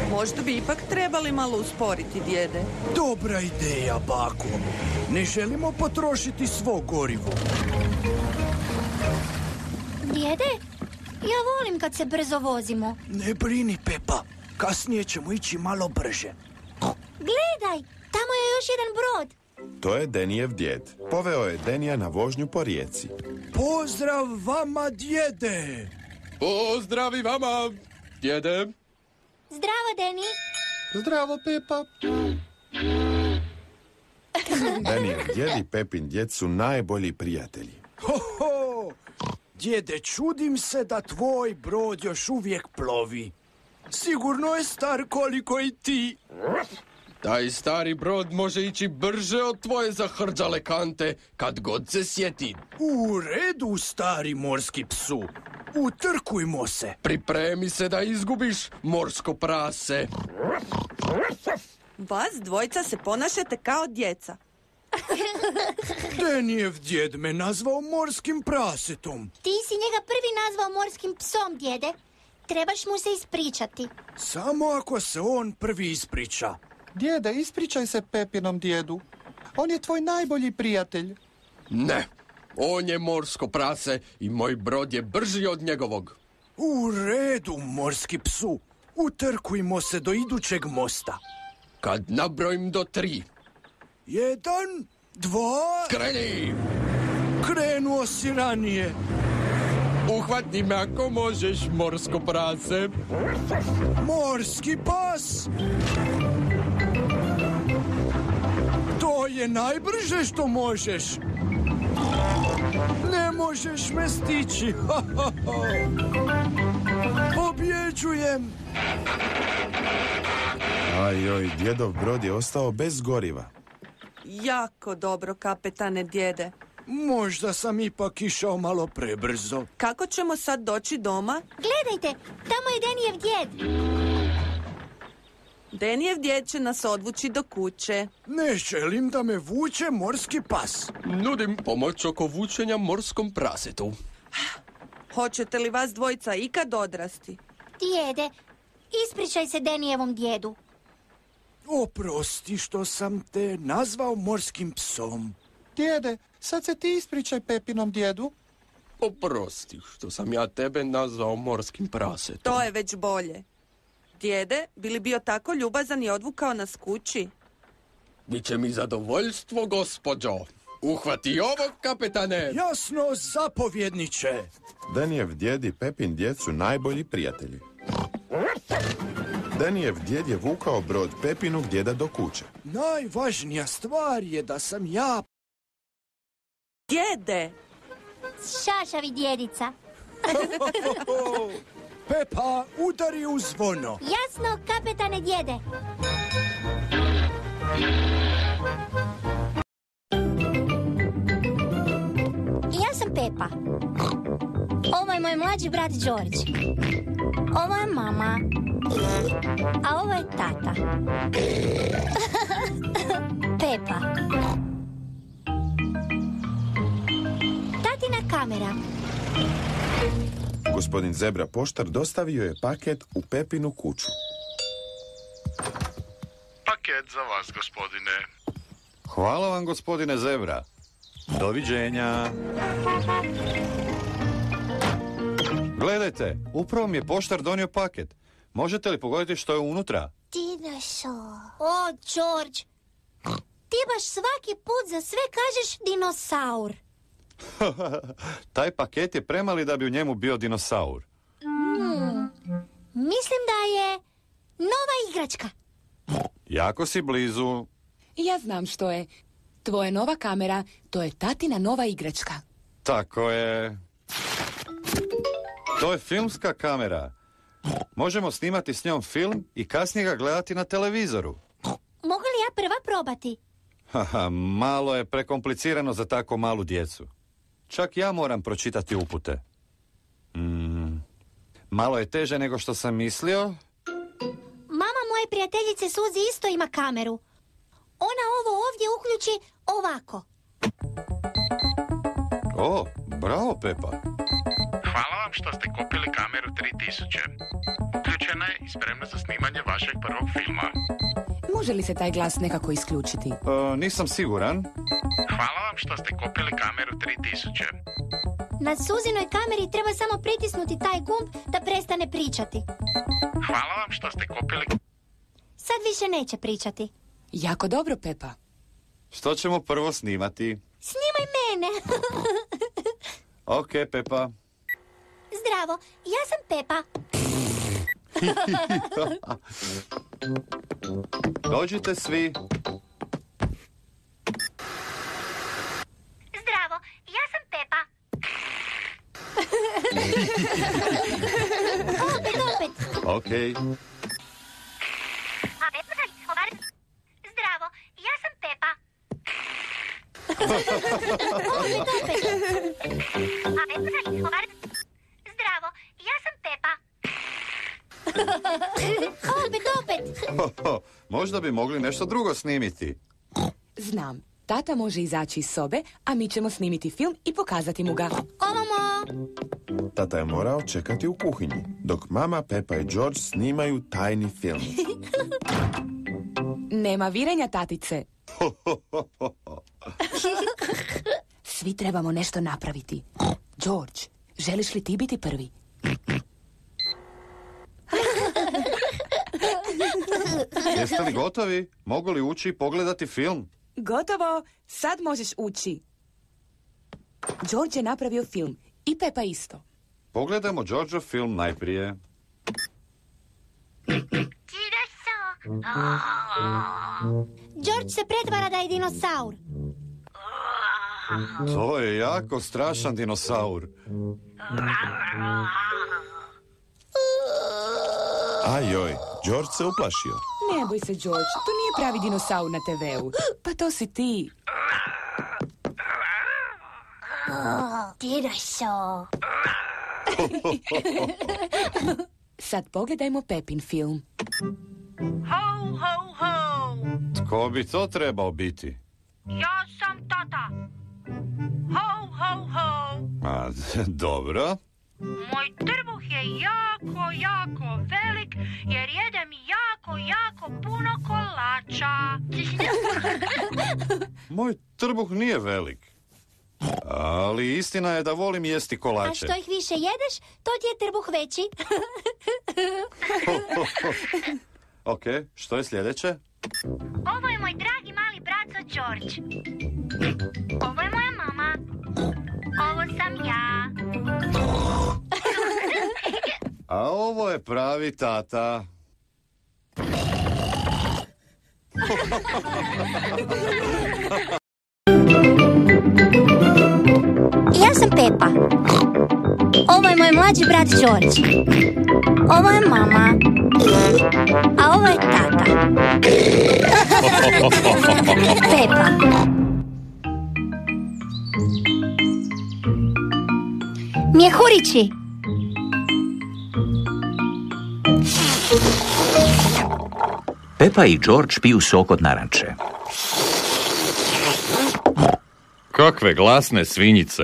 S11: Možda bi ipak trebali malo usporiti, djede.
S10: Dobra ideja, bako. Ne želimo potrošiti svo gorivo.
S1: Djede, ja volim kad se brzo vozimo.
S10: Ne brini, Pepa. Kasnije ćemo ići malo brže.
S1: Gledaj, tamo je još jedan brod.
S2: To je Denijev djed. Poveo je Denija na vožnju po rijeci.
S10: Pozdrav vama, djede.
S7: Pozdravi vama, djede.
S1: Zdravo, Deni.
S7: Zdravo, Pepa.
S2: Denijev djed i Pepin djed su najbolji prijatelji.
S10: Ho, ho. Djede, čudim se da tvoj brod još uvijek plovi. Sigurno je star koliko i ti.
S7: Taj stari brod može ići brže od tvoje zahrđale kante kad god se sjeti.
S10: U redu, stari morski psu. Utrkujmo se.
S7: Pripremi se da izgubiš, morsko prase.
S11: Vas dvojica se ponašate kao djeca.
S10: Denijev djed me nazvao morskim prasetom.
S1: Ti si njega prvi nazvao morskim psom, djede. Trebaš mu se ispričati.
S10: Samo ako se on prvi ispriča.
S6: Djede, ispričaj se Pepinom djedu. On je tvoj najbolji prijatelj.
S7: Ne, on je morsko prase i moj brod je brži od njegovog.
S10: U redu, morski psu. Utrkujmo se do idućeg mosta.
S7: Kad nabrojim do 3.
S10: 1, 2...
S7: Kreni!
S10: Krenuo si ranije.
S7: Uhvati me ako možeš, morsko prase.
S10: Morski pas! To je najbrže što možeš. Ne možeš me stići. Pobjeđujem.
S2: Ajoj, djedov brod je ostao bez goriva.
S11: Jako dobro, kapetane djede.
S10: Možda sam ipak išao malo prebrzo.
S11: Kako ćemo sad doći doma?
S1: Gledajte, tamo je Denijev djed.
S11: Denijev djed će nas odvući do kuće.
S10: Ne želim da me vuče morski pas.
S7: Nudim pomoć oko vučenja morskom prasetu.
S11: Hoćete li vas dvojica ikad odrasti?
S1: Djede, ispričaj se Denijevom djedu.
S10: Oprosti što sam te nazvao morskim psom.
S6: Djede, sad se ti ispričaj Pepinom djedu.
S7: Oprosti što sam ja tebe nazvao morskim prasetom.
S11: To je već bolje. Djede, bi li bio tako ljubazan i odvukao nas kući?
S7: Biće mi zadovoljstvo, gospođo. Uhvati ovo, kapetane!
S10: Jasno, zapovjedniče.
S2: Denijev djed i Pepin djed su najbolji prijatelji. Denijev djed je vukao brod Pepinog djeda do kuće.
S10: Najvažnija stvar je da sam ja...
S11: Djede!
S1: Šašavi djedica.
S10: Pepa, udari u zvono.
S1: Jasno, kapetane djede. Ja sam Pepa. Ovo je moj mlađi brat Đorđe. Ovo je mama. A ovo je tata. Pepa. Tatina kamera.
S2: Gospodin Zebra poštar dostavio je paket u Pepinu kuću.
S12: Paket za vas, gospodine.
S6: Hvala vam, gospodine Zebra. Doviđenja. Gledajte, upravo mi je poštar donio paket. Možete li pogoditi što je unutra?
S1: Dinosaur. O, George. Ti baš svaki put za sve kažeš dinosaur.
S6: Taj paket je premali da bi u njemu bio dinosaur.
S1: Mislim da je nova igračka.
S6: Jako si blizu.
S4: Ja znam što je. Tvoja nova kamera, to je tatina nova igračka.
S6: Tako je. To je filmska kamera. Možemo snimati s njom film i kasnije ga gledati na televizoru.
S1: Mogu li ja prva probati?
S6: Haha, malo je prekomplicirano za tako malu djecu. Čak ja moram pročitati upute. Malo je teže nego što sam mislio.
S1: Mama moje prijateljice Suzi isto ima kameru. Ona ovo ovdje uključi ovako.
S6: O, bravo, Pepa.
S12: Hvala vam što ste kupili kameru 3000. Uključena je i spremna za snimanje vašeg prvog filma.
S4: Može li se taj glas nekako isključiti?
S6: Nisam siguran.
S12: Hvala vam što ste kupili kameru 3000.
S1: Na Suzinoj kameri treba samo pritisnuti taj gumb da prestane pričati.
S12: Hvala vam što ste kupili...
S1: Sad više neće pričati.
S4: Jako dobro, Pepa.
S6: Što ćemo prvo snimati?
S1: Snimaj mene.
S6: Ok, Pepa.
S1: Zdravo, ja sam Pepa.
S6: Dođite svi.
S1: Zdravo, ja sam Pepa. Opet.
S6: Ok.
S1: Zdravo, ja sam Pepa. Opet.
S6: Možda bi mogli nešto drugo snimiti.
S4: Znam, tata može izaći iz sobe, a mi ćemo snimiti film i pokazati mu ga.
S1: Ovamo.
S2: Tata je morao čekati u kuhinji, dok mama, Pepa i George snimaju tajni film.
S4: Nema virenja, tatice. Svi trebamo nešto napraviti. George, želiš li ti biti prvi?
S6: Jeste li gotovi? Mogu li ući i pogledati film?
S4: Gotovo, sad možeš ući. George je napravio film i Pepa isto.
S6: Pogledajmo Georgeov film najprije.
S1: George se pretvara da je dinosaur.
S6: To je jako strašan dinosaur.
S2: Ajoj, George se uplašio.
S4: Ne boj se, George, to nije pravi dinosaur na TV-u. Pa to si ti.
S1: Dinosaur.
S4: Sad pogledajmo Pepin film.
S13: Ho, ho, ho!
S6: Tko bi to trebao biti?
S13: Ja sam tata. Ho, ho, ho!
S6: A, dobro.
S13: Moj trbuh je jako, jako velik jer jedem jako, jako puno kolača.
S6: Moj trbuh nije velik. Ali istina je da volim jesti kolače.
S1: A što ih više jedeš, to ti je trbuh veći.
S6: Ok, što je sljedeće?
S1: Ovo je moj dragi mali braco George. Ovo je moja mama. Ovo sam ja.
S6: A ovo je pravi tata.
S1: Ja sam Pepa. Ovo je moj mlađi brat George. Ovo je mama. A ovo je tata. Pepa. Mjehurići.
S14: Pepa i George piju sok od naranče.
S6: Kakve glasne svinjice.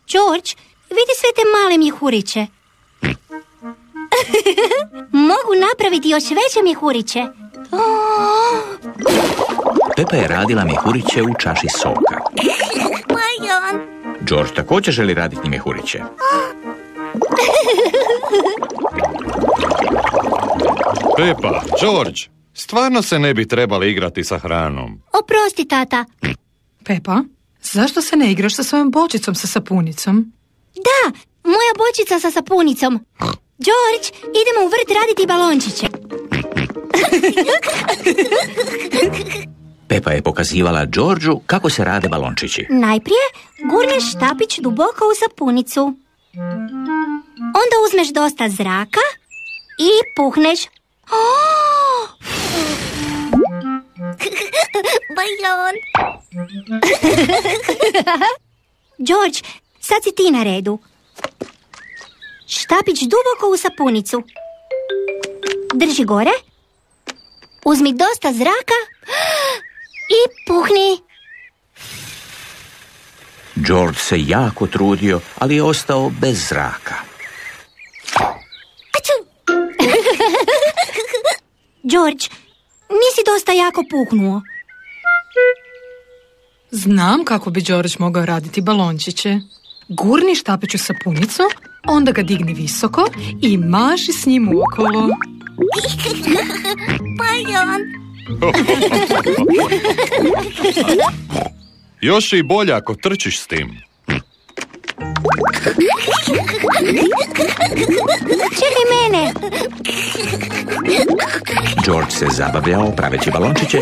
S1: George, vidi sve te male mjehuriće. Mogu napraviti još veće mjehuriće.
S14: Pepa je radila mjehuriće u čaši soka. George također želi raditi mjehuriće.
S6: Pepa, George, stvarno se ne bi trebali igrati sa hranom.
S1: Oprosti, tata.
S15: Pepa, zašto se ne igraš sa svojom bočicom sa sapunicom?
S1: Da, moja bočica sa sapunicom. George, idemo u vrt raditi balončiće.
S14: Pepa je pokazivala Georgeu kako se rade balončići.
S1: Najprije gurneš štapić duboko u sapunicu. Onda uzmeš dosta zraka i puhneš. Balon. George, sad si ti na redu. Štapić duboko u sapunicu. Drži gore. Uzmi dosta zraka i puhni.
S14: George se jako trudio, ali je ostao bez zraka.
S1: George, nisi dosta jako puhnuo.
S15: Znam kako bi George mogao raditi balončiće. Gurni štapić u sapunicu, onda ga digni visoko i maši s njim okolo.
S1: Balon.
S6: Još je i bolje ako trčiš s tim.
S1: Čekaj mene.
S14: George se zabavljao praveći balončiće.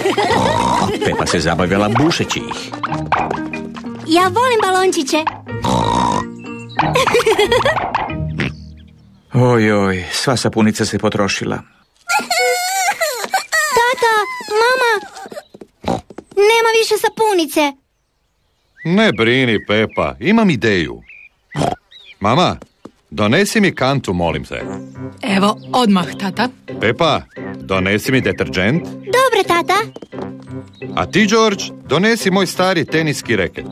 S14: Pepa se zabavljala bušeći ih.
S1: Ja volim balončiće.
S14: Ojoj, sva sapunica se potrošila.
S1: Tata, mama, Nema više sapunice.
S6: Ne brini, Pepa, imam ideju. Mama, donesi mi kantu, molim te.
S15: Evo, odmah, tata.
S6: Pepa, donesi mi deterđent.
S1: Dobro, tata.
S6: A ti, George, donesi moj stari teniski reket.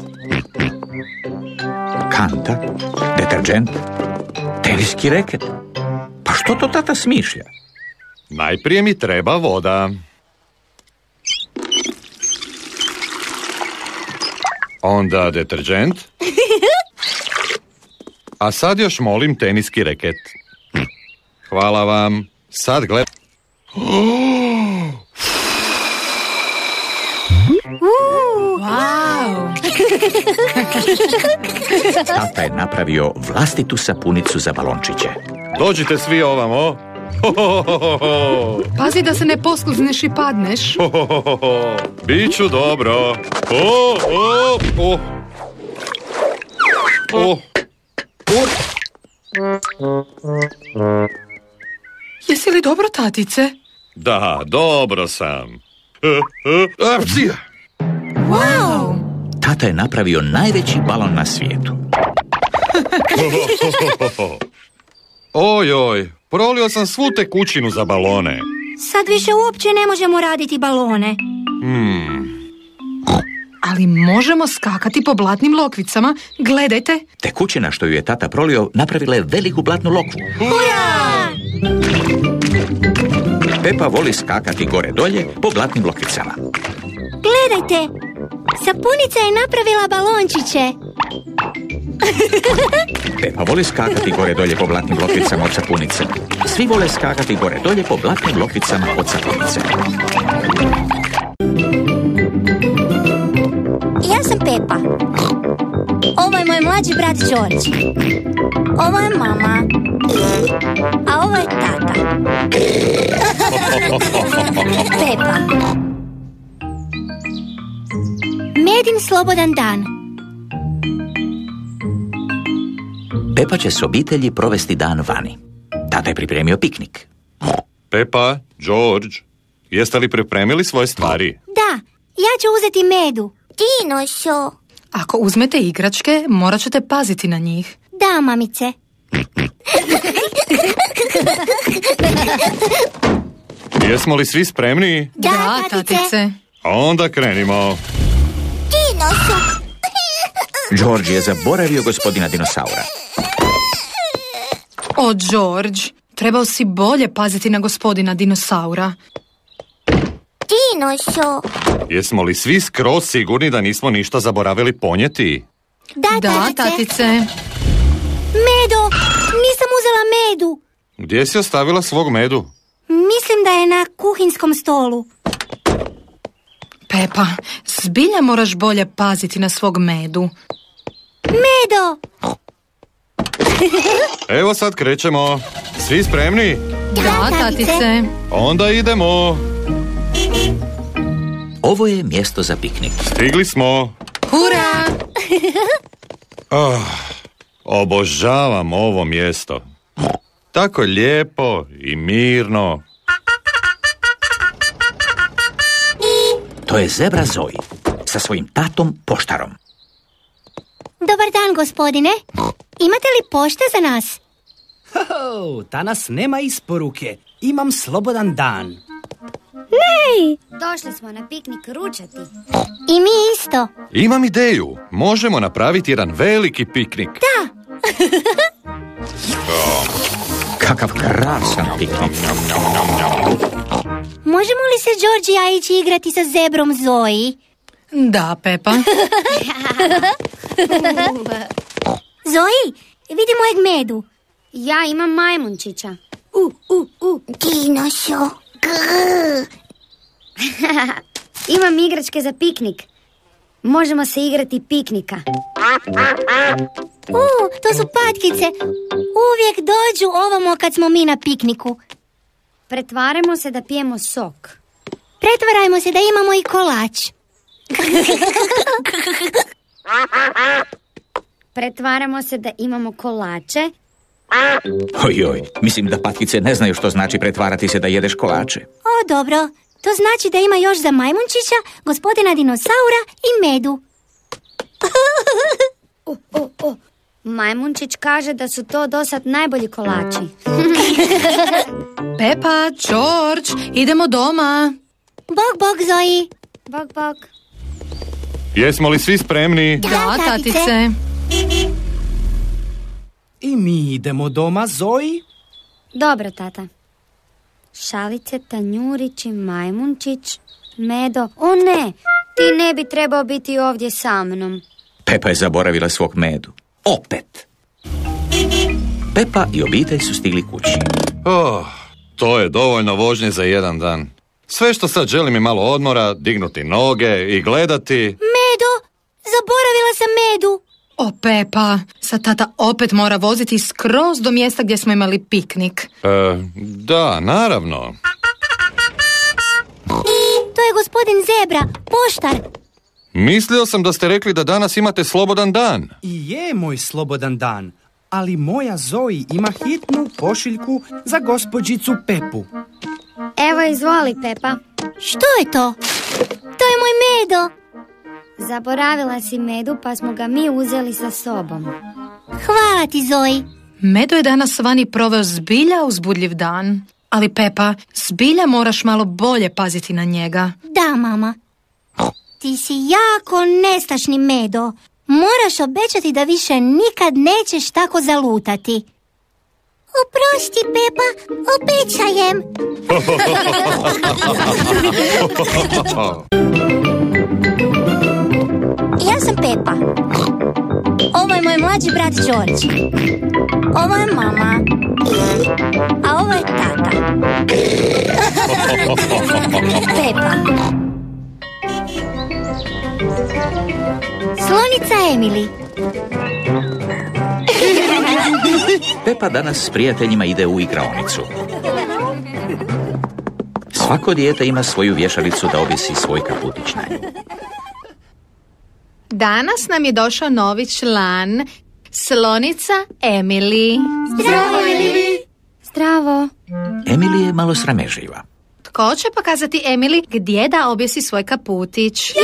S14: Kanta, deterđent, teniski reket. Pa što to tata smišlja?
S6: Najprije mi treba voda. Onda deterđent. A sad još molim teniski reket. Hvala vam. Sad gled...
S15: Wow.
S14: Tata je napravio vlastitu sapunicu za balončiće.
S6: Dođite svi ovamo.
S15: Pazi da se ne posklizneš i padneš.
S6: Biću dobro.
S15: Jesi li dobro, tatice?
S6: Da, dobro sam.
S15: Wow!
S14: Tata je napravio najveći balon na svijetu.
S6: Ojoj, prolio sam svu tekućinu za balone.
S1: Sad više uopće ne možemo raditi balone.
S15: Ali možemo skakati po blatnim lokvicama. Gledajte.
S14: Tekućina što ju je tata prolio napravila je veliku blatnu lokvu.
S1: Hurra!
S14: Pepa voli skakati gore-dolje po blatnim lokvicama.
S1: Gledajte, sapunica je napravila balončiće.
S14: Pepa voli skakati gore-dolje po blatnim lokvicama od sapunice. Svi vole skakati gore-dolje po blatnim lokvicama od sapunice.
S1: Ja sam Pepa. Ovo je moj mlađi brat George. Ovo je mama. A ovo je tata. Pepa. Medin slobodan dan.
S14: Pepa će s obitelji provesti dan vani. Tata je pripremio piknik.
S6: Pepa, George, jeste li pripremili svoje stvari?
S1: Da, ja ću uzeti medu. Dinošo.
S15: Ako uzmete igračke, morat ćete paziti na njih.
S1: Da, mamice.
S6: Jesmo li svi spremni?
S15: Da, tatice.
S6: Onda krenimo.
S1: Dinošo.
S14: George je zaboravio gospodina dinosaura.
S15: O, George, trebao si bolje paziti na gospodina dinosaura.
S1: Dinošo.
S6: Jesmo li svi skroz sigurni da nismo ništa zaboravili ponijeti?
S1: Da,
S15: tatice.
S1: Medo, nisam uzela medu.
S6: Gdje si ostavila svog medu?
S1: Mislim da je na kuhinskom stolu.
S15: Pepa, zbilja moraš bolje paziti na svog medu.
S1: Medo!
S6: Evo sad krećemo. Svi spremni?
S15: Da, tatice.
S6: Onda idemo.
S14: Ovo je mjesto za piknik.
S6: Stigli smo.
S15: Hurra!
S6: Obožavam ovo mjesto. Tako lijepo i mirno.
S14: To je zebra Zoe sa svojim tatom poštarom.
S1: Dobar dan, gospodine. Imate li pošte za nas?
S16: Danas nema isporuke. Imam slobodan dan.
S1: Nej!
S17: Došli smo na piknik ručati.
S1: I mi isto.
S6: Imam ideju. Možemo napraviti jedan veliki piknik.
S1: Da.
S14: Kakav krasan piknik.
S1: Možemo li se George i ja ići igrati sa zebrom Zoe?
S15: Da, Pepa.
S1: Zoe, vidi mojeg medu.
S17: Ja imam majmunčića.
S1: Dinošo.
S17: Imam igračke za piknik. Možemo se igrati piknika.
S1: To su patkice. Uvijek dođu ovamo kad smo mi na pikniku.
S17: Pretvarajmo se da pijemo sok.
S1: Pretvarajmo se da imamo i kolač.
S17: Pretvaramo se da imamo kolače.
S14: Ojoj, mislim da patkice ne znaju što znači pretvarati se da jedeš kolače.
S1: O, dobro. To znači da ima još za majmunčića, gospodina dinosaura i medu.
S17: Majmunčić kaže da su to dosad najbolji kolači.
S15: Pepa, George, idemo doma.
S1: Bok, Zoe.
S17: Bok.
S6: Jesmo li svi spremni?
S15: Da, tatice.
S16: I mi idemo doma, Zoe?
S17: Dobro, tata. Šalice, tanjurići, majmunčić, medo. O ne, ti ne bi trebao biti ovdje sa mnom.
S14: Pepa je zaboravila svog medu. Opet. Pepa i obitelj su stigli kući.
S6: To je dovoljno vožnje za jedan dan. Sve što sad želim je malo odmora, dignuti noge i gledati...
S1: Medo! Zaboravila sam medu!
S15: O, Pepa, sad tata opet mora voziti skroz do mjesta gdje smo imali piknik.
S6: Da, naravno.
S1: To je gospodin Zebra, poštar.
S6: Mislio sam da ste rekli da danas imate slobodan dan.
S16: I je moj slobodan dan, ali moja Zoe ima hitnu pošiljku za gospođicu Pepu.
S17: Evo, izvoli, Pepa.
S1: Što je to? To je moj medo.
S17: Zaboravila si medu, pa smo ga mi uzeli sa sobom.
S1: Hvala ti, Zoe.
S15: Medo je danas vani proveo zbilja uzbudljiv dan. Ali Pepa, zbilja moraš malo bolje paziti na njega.
S1: Da, mama. Ti si jako nestašni, Medo. Moraš obećati da više nikad nećeš tako zalutati. Oprosti, Pepa, obećajem. Ja sam Pepa. Ovo je moj mlađi brat George. Ovo je mama. A ovo je tata. Pepa. Slonica Emily.
S14: Pepa danas s prijateljima ide u igraonicu. Svako dijete ima svoju vješalicu da obisi svoj kaputić na nju.
S15: Danas nam je došao novi član, slonica Emily.
S1: Zdravo, Emily.
S17: Zdravo.
S14: Emily je malo sramežljiva.
S15: Tko će pokazati Emily gdje da objesi svoj kaputić?
S1: Ja.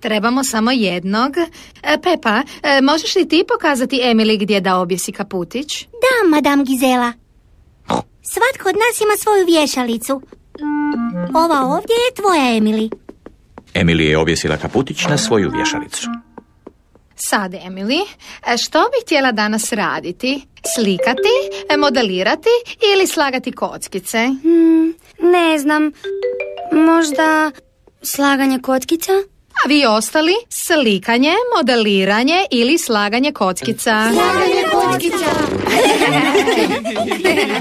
S15: Trebamo samo jednog. Pepa, možeš li ti pokazati Emily gdje da objesi kaputić?
S1: Da, madam Gizela. Svatko od nas ima svoju vješalicu. Ova ovdje je tvoja, Emily.
S14: Emily je objesila kaputić na svoju vješalicu.
S15: Sad, Emily, što bi htjela danas raditi? Slikati, modelirati ili slagati kockice?
S17: Ne znam. Možda slaganje kockica?
S15: A vi ostali? Slikanje, modeliranje ili slaganje kockica?
S1: Slaganje kockica!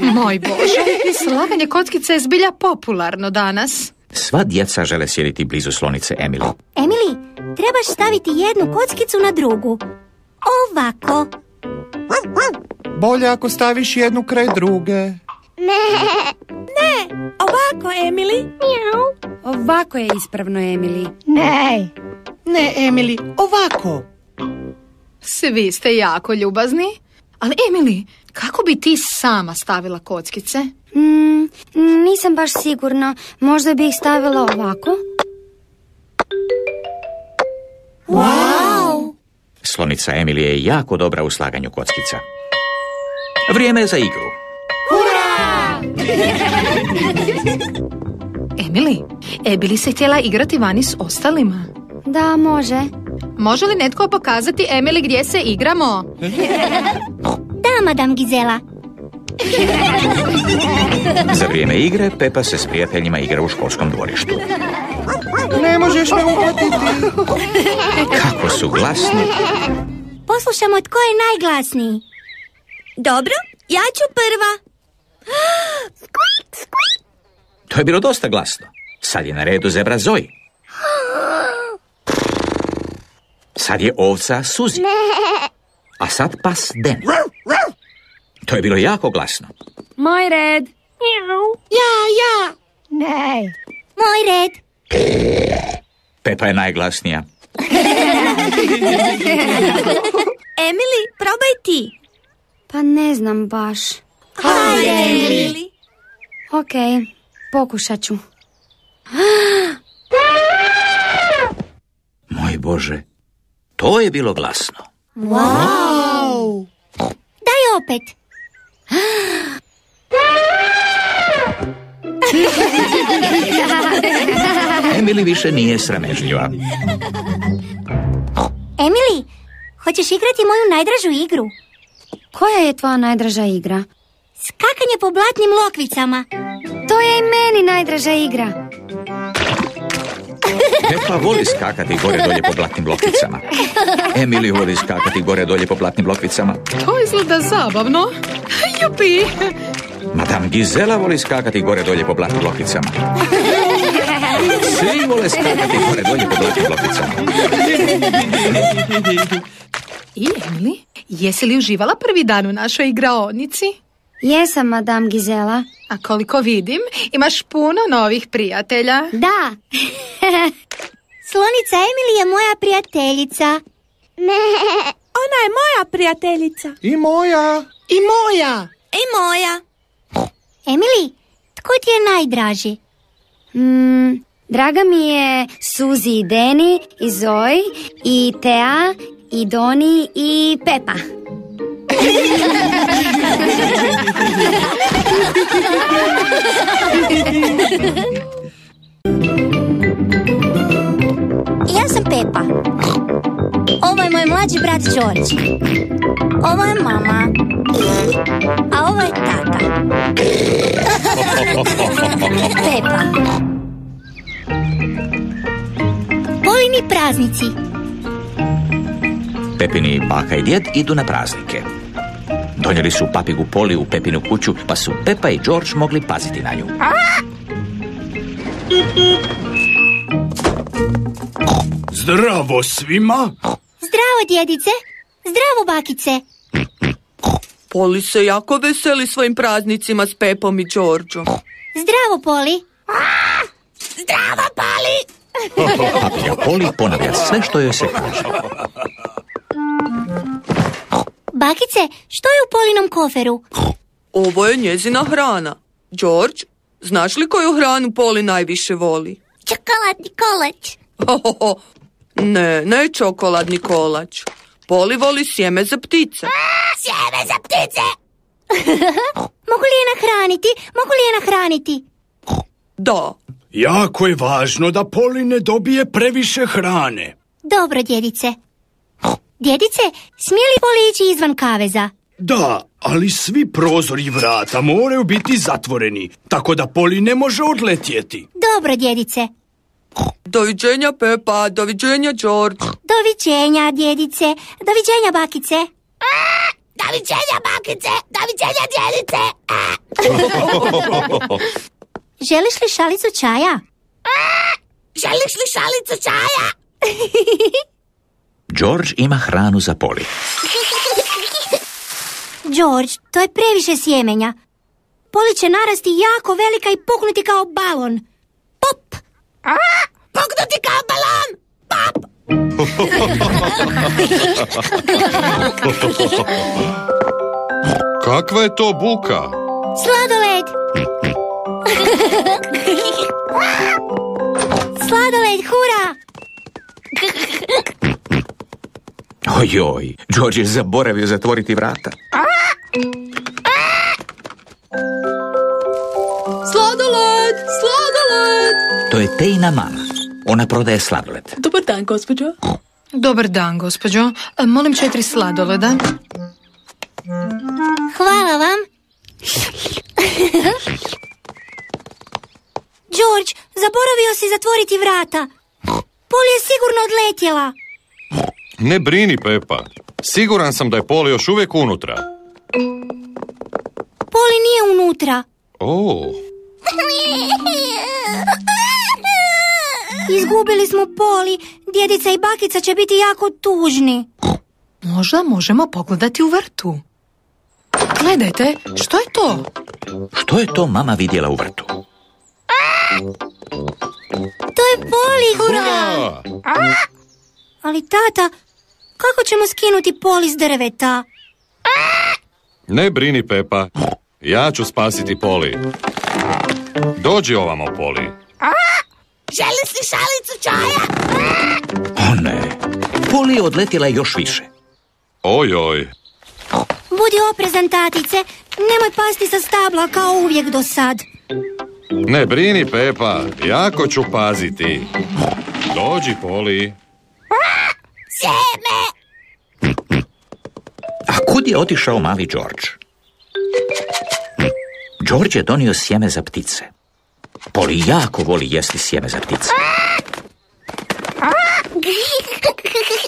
S15: Moj Bože, slaganje kockica je zbilja popularno danas.
S14: Sva djeca žele sjediti blizu slonice Emily.
S1: Emily, trebaš staviti jednu kockicu na drugu. Ovako.
S6: Bolje ako staviš jednu kraj druge.
S1: Ne.
S8: Ovako, Emily.
S1: Mjau.
S17: Ovako je ispravno, Emily.
S16: Ne, Emily, ovako.
S15: Svi ste jako ljubazni. Ali, Emily, kako bi ti sama stavila kockice?
S17: Nisam baš sigurna. Možda bih stavila ovako.
S1: Wow!
S14: Slonica Emily je jako dobra u slaganju kockica. Vrijeme je za igru.
S15: Emily, bi li se htjela igrati vani s ostalima?
S17: Da, može.
S15: Može li netko pokazati Emily gdje se igramo?
S1: Da, madam Gizela.
S14: Za vrijeme igre Pepa se s prijateljima igra u školskom dvorištu.
S16: Ne možeš me uhvatiti.
S14: Kako su glasni.
S1: Poslušamo tko je najglasniji.
S8: Dobro, ja ću prva.
S14: To je bilo dosta glasno. Sad je na redu zebra Zoe. Sad je ovca Suzi. A sad pas Den. To je bilo jako glasno.
S17: Moj red.
S1: Ja. Ne. Moj red.
S14: Pepa je najglasnija.
S8: Emily, probaj ti.
S17: Pa ne znam baš.
S1: Hajde, Emily.
S17: Okej. Pokušat ću.
S14: Moj Bože, to je bilo glasno.
S1: Wow! Daj opet.
S14: Emily više nije sramežljiva.
S1: Emily, hoćeš igrati moju najdražu igru?
S17: Koja je tvoja najdraža igra?
S1: Skakanje po blatnim lokvicama.
S17: To je i meni najdraža igra.
S14: Peppa voli skakati gore dolje po blatnim lokvicama. Emily voli skakati gore dolje po blatnim lokvicama.
S15: To izgleda zabavno. Jupi!
S14: Madame Gizela voli skakati gore dolje po blatnim lokvicama. Svi vole skakati gore dolje po blatnim lokvicama.
S15: I Emily, jesi li uživala prvi dan u našoj igraonici?
S17: Jesam, Madame Gizela.
S15: A koliko vidim, imaš puno novih prijatelja.
S17: Da.
S1: Slonica Emily je moja prijateljica.
S8: Ona je moja prijateljica.
S6: I moja.
S9: I moja.
S8: I moja.
S1: Emily, tko ti je najdraži?
S17: Draga mi je Suzi i Deni i Zoe i Tea i Doni i Peppa.
S1: Ja sam Peppa. Ovo je moj mlađi brat George. Ovo je mama. A ovo je tata. Peppa. Polini praznici.
S14: Pepini baka i djed idu na praznike. Donijeli su papigu Poli u Pepinu kuću, pa su Peppa i George mogli paziti na nju.
S10: Zdravo svima!
S1: Zdravo, djedice! Zdravo, bakice!
S11: Poli se jako veseli svojim praznicima s Pepom i Georgeom.
S1: Zdravo, Poli!
S8: Zdravo, Poli!
S14: Papija Poli ponavlja sve što joj se kaže.
S1: Bakice, što je u Polinom koferu?
S11: Ovo je njezina hrana. George, znaš li koju hranu Poli najviše voli?
S1: Čokoladni kolač.
S11: Ne čokoladni kolač. Poli voli sjeme za ptice.
S8: Sjeme za ptice!
S1: Mogu li je nahraniti?
S11: Da.
S10: Jako je važno da Poli ne dobije previše hrane.
S1: Dobro, djedice. Djedice, smije li Poli ići izvan kaveza?
S10: Da, ali svi prozori i vrata moraju biti zatvoreni, tako da Poli ne može odletjeti.
S1: Dobro, djedice.
S11: Doviđenja, Peppa, doviđenja, George.
S1: Doviđenja, djedice. Doviđenja, bakice.
S8: Doviđenja, bakice. Doviđenja, djedice.
S1: Želiš li šalicu čaja?
S8: Želiš li šalicu čaja?
S14: George ima hranu za Poli.
S1: George, to je previše sjemenja. Poli će narasti jako velika i puknuti kao balon. Pop!
S8: Puknuti kao balon! Pop!
S6: Kakva je to buka?
S1: Sladoled! Sladoled, hura!
S14: Ojoj, George je zaboravio zatvoriti vrata.
S9: Sladoled! Sladoled!
S14: To je Tejina mama. Ona prodaje sladoled.
S9: Dobar dan, gospođo.
S15: Dobar dan, gospođo. Molim 4 sladoleda.
S1: Hvala vam. George, zaboravio si zatvoriti vrata. Poli je sigurno odletjela.
S6: Ne brini, Peppa. Siguran sam da je Poli još uvijek unutra.
S1: Poli nije unutra. Izgubili smo Poli. Djedica i bakica će biti jako tužni.
S15: Možda možemo pogledati u vrtu. Gledajte, što je to?
S14: Što je to mama vidjela u vrtu?
S1: To je Poli, hura! Ali tata, kako ćemo skinuti Poli s drveta?
S6: Ne brini, Peppa. Ja ću spasiti Poli. Dođi ovamo, Poli.
S5: Želiš li šalicu čaja?
S14: O ne, Poli je odletjela još više.
S6: Ojoj.
S1: Budi oprezan, tatice. Nemoj pasti sa stabla kao uvijek do sad.
S6: Ne brini, Pepa, jako ću paziti. Dođi, Poli.
S5: Sjeme!
S14: A kud je otišao mali George? George je donio sjeme za ptice. Poli jako voli jesti sjeme za ptice.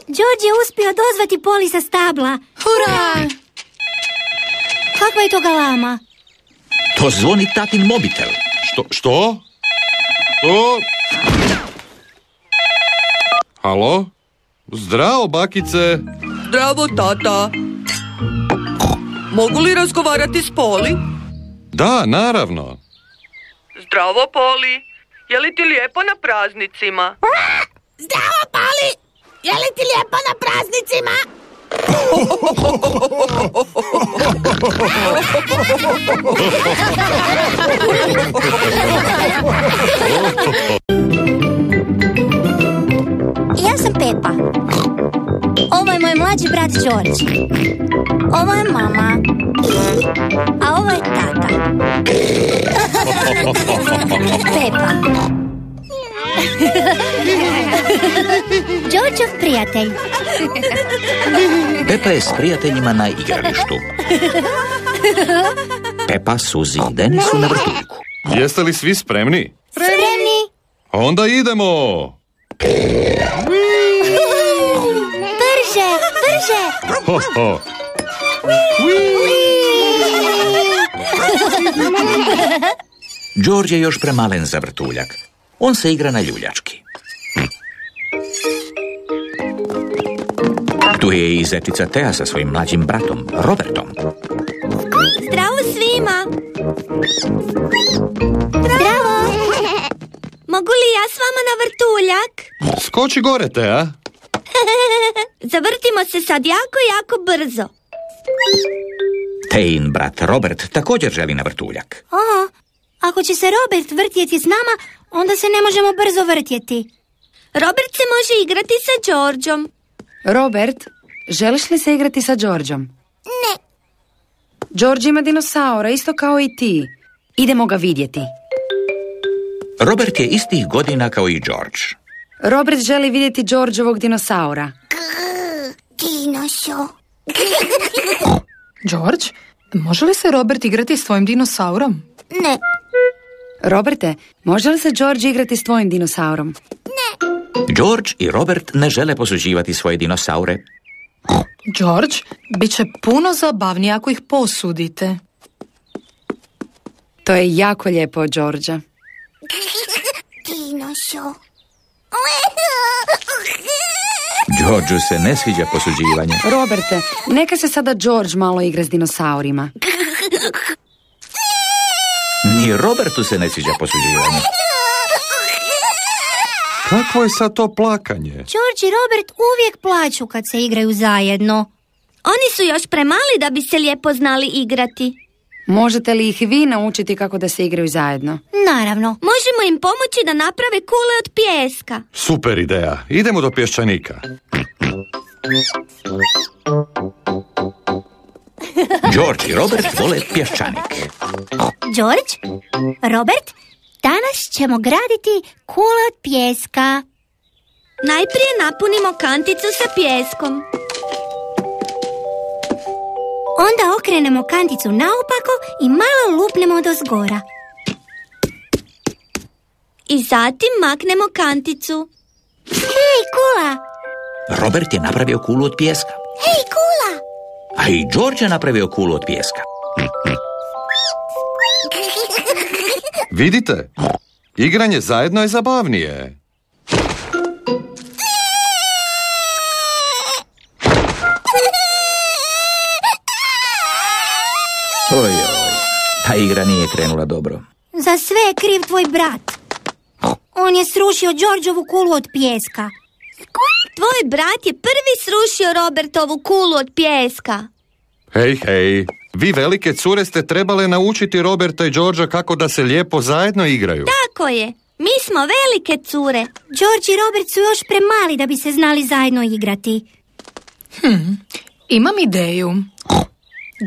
S1: George je uspio dozvati Poli sa stabla.
S9: Hurra!
S1: Kakva je to galama?
S14: To zvoni tatin mobitel.
S6: Što? Halo? Zdravo, bakice.
S11: Zdravo, tata. Mogu li razgovarati s Poli?
S6: Da, naravno.
S11: Zdravo, Poli. Je li ti lijepo na praznicima?
S5: Zdravo, Poli! Je li ti lijepo na praznicima?
S1: Ja sam Pepa. Ovo je moj mlađi brat George. Ovo je mama. A ovo je tata. Pepa. Georgeov prijatelj.
S14: Pepa je s prijateljima na igralištu. Pepa, Suzi i Denis su na vrtuljku.
S6: Jeste li svi spremni?
S1: Spremni.
S6: Onda idemo!
S1: Brže, brže!
S6: Ho, ho.
S14: George je još premalen za vrtuljak. On se igra na ljuljački. Tu je i zetica Tea sa svojim mlađim bratom, Robertom.
S1: Zdravo svima! Zdravo! Mogu li ja s vama na vrtuljak?
S6: Skoči gore, Tea.
S1: Zavrtimo se sad jako brzo.
S14: Tein brat Robert također želi na vrtuljak.
S1: Ako će se Robert vrtjeti s nama, onda se ne možemo brzo vrtjeti. Robert se može igrati sa Georgeom.
S4: Robert, želiš li se igrati sa Georgeom?
S1: Ne.
S4: George ima dinosaura, isto kao i ti. Idemo ga vidjeti.
S14: Robert je istih godina kao i George.
S4: Robert želi vidjeti Georgeovog dinosaura.
S1: Dinosaur.
S15: George, može li se Robert igrati s tvojim dinosaurom?
S1: Ne.
S4: Roberte, može li se George igrati s tvojim dinosaurom?
S1: Ne.
S14: George i Robert ne žele posuđivati svoje dinosaure.
S15: George, bit će puno zabavnije ako ih posudite.
S4: To je jako lijepo od Georgea.
S1: Dinosaur.
S14: Georgeu se ne sviđa posuđivanje.
S4: Roberte, neka se sada George malo igra s dinosaurima.
S14: Ni Robertu se ne sviđa posuđivanje.
S6: Kakvo je sad to plakanje?
S1: George i Robert uvijek plaću kad se igraju zajedno. Oni su još premali da bi se lijepo znali igrati.
S4: Možete li ih vi naučiti kako da se igraju zajedno?
S1: Naravno. Možemo im pomoći da naprave kule od pijeska.
S6: Super ideja. Idemo do pješčanika.
S14: George i Robert vole pješčanik.
S1: George, Robert, danas ćemo graditi kule od pijeska. Najprije napunimo kanticu sa pijeskom. Onda okrenemo kanticu naopako i malo lupnemo dozgora. I zatim maknemo kanticu. Hej, kula!
S14: Robert je napravio kulu od pijeska.
S1: Hej, kula!
S14: A i George je napravio kulu od pijeska.
S6: Vidite, igranje zajedno je zabavnije.
S14: Ojoj, ta igra nije krenula dobro.
S1: Za sve je kriv tvoj brat. On je srušio Georgeovu kulu od pijeska. Tvoj brat je prvi srušio Robertovu kulu od pijeska.
S6: Hej, Vi velike cure ste trebale naučiti Roberta i Georgea kako da se lijepo zajedno igraju.
S1: Tako je. Mi smo velike cure. George i Robert su još premali da bi se znali zajedno igrati.
S15: Imam ideju.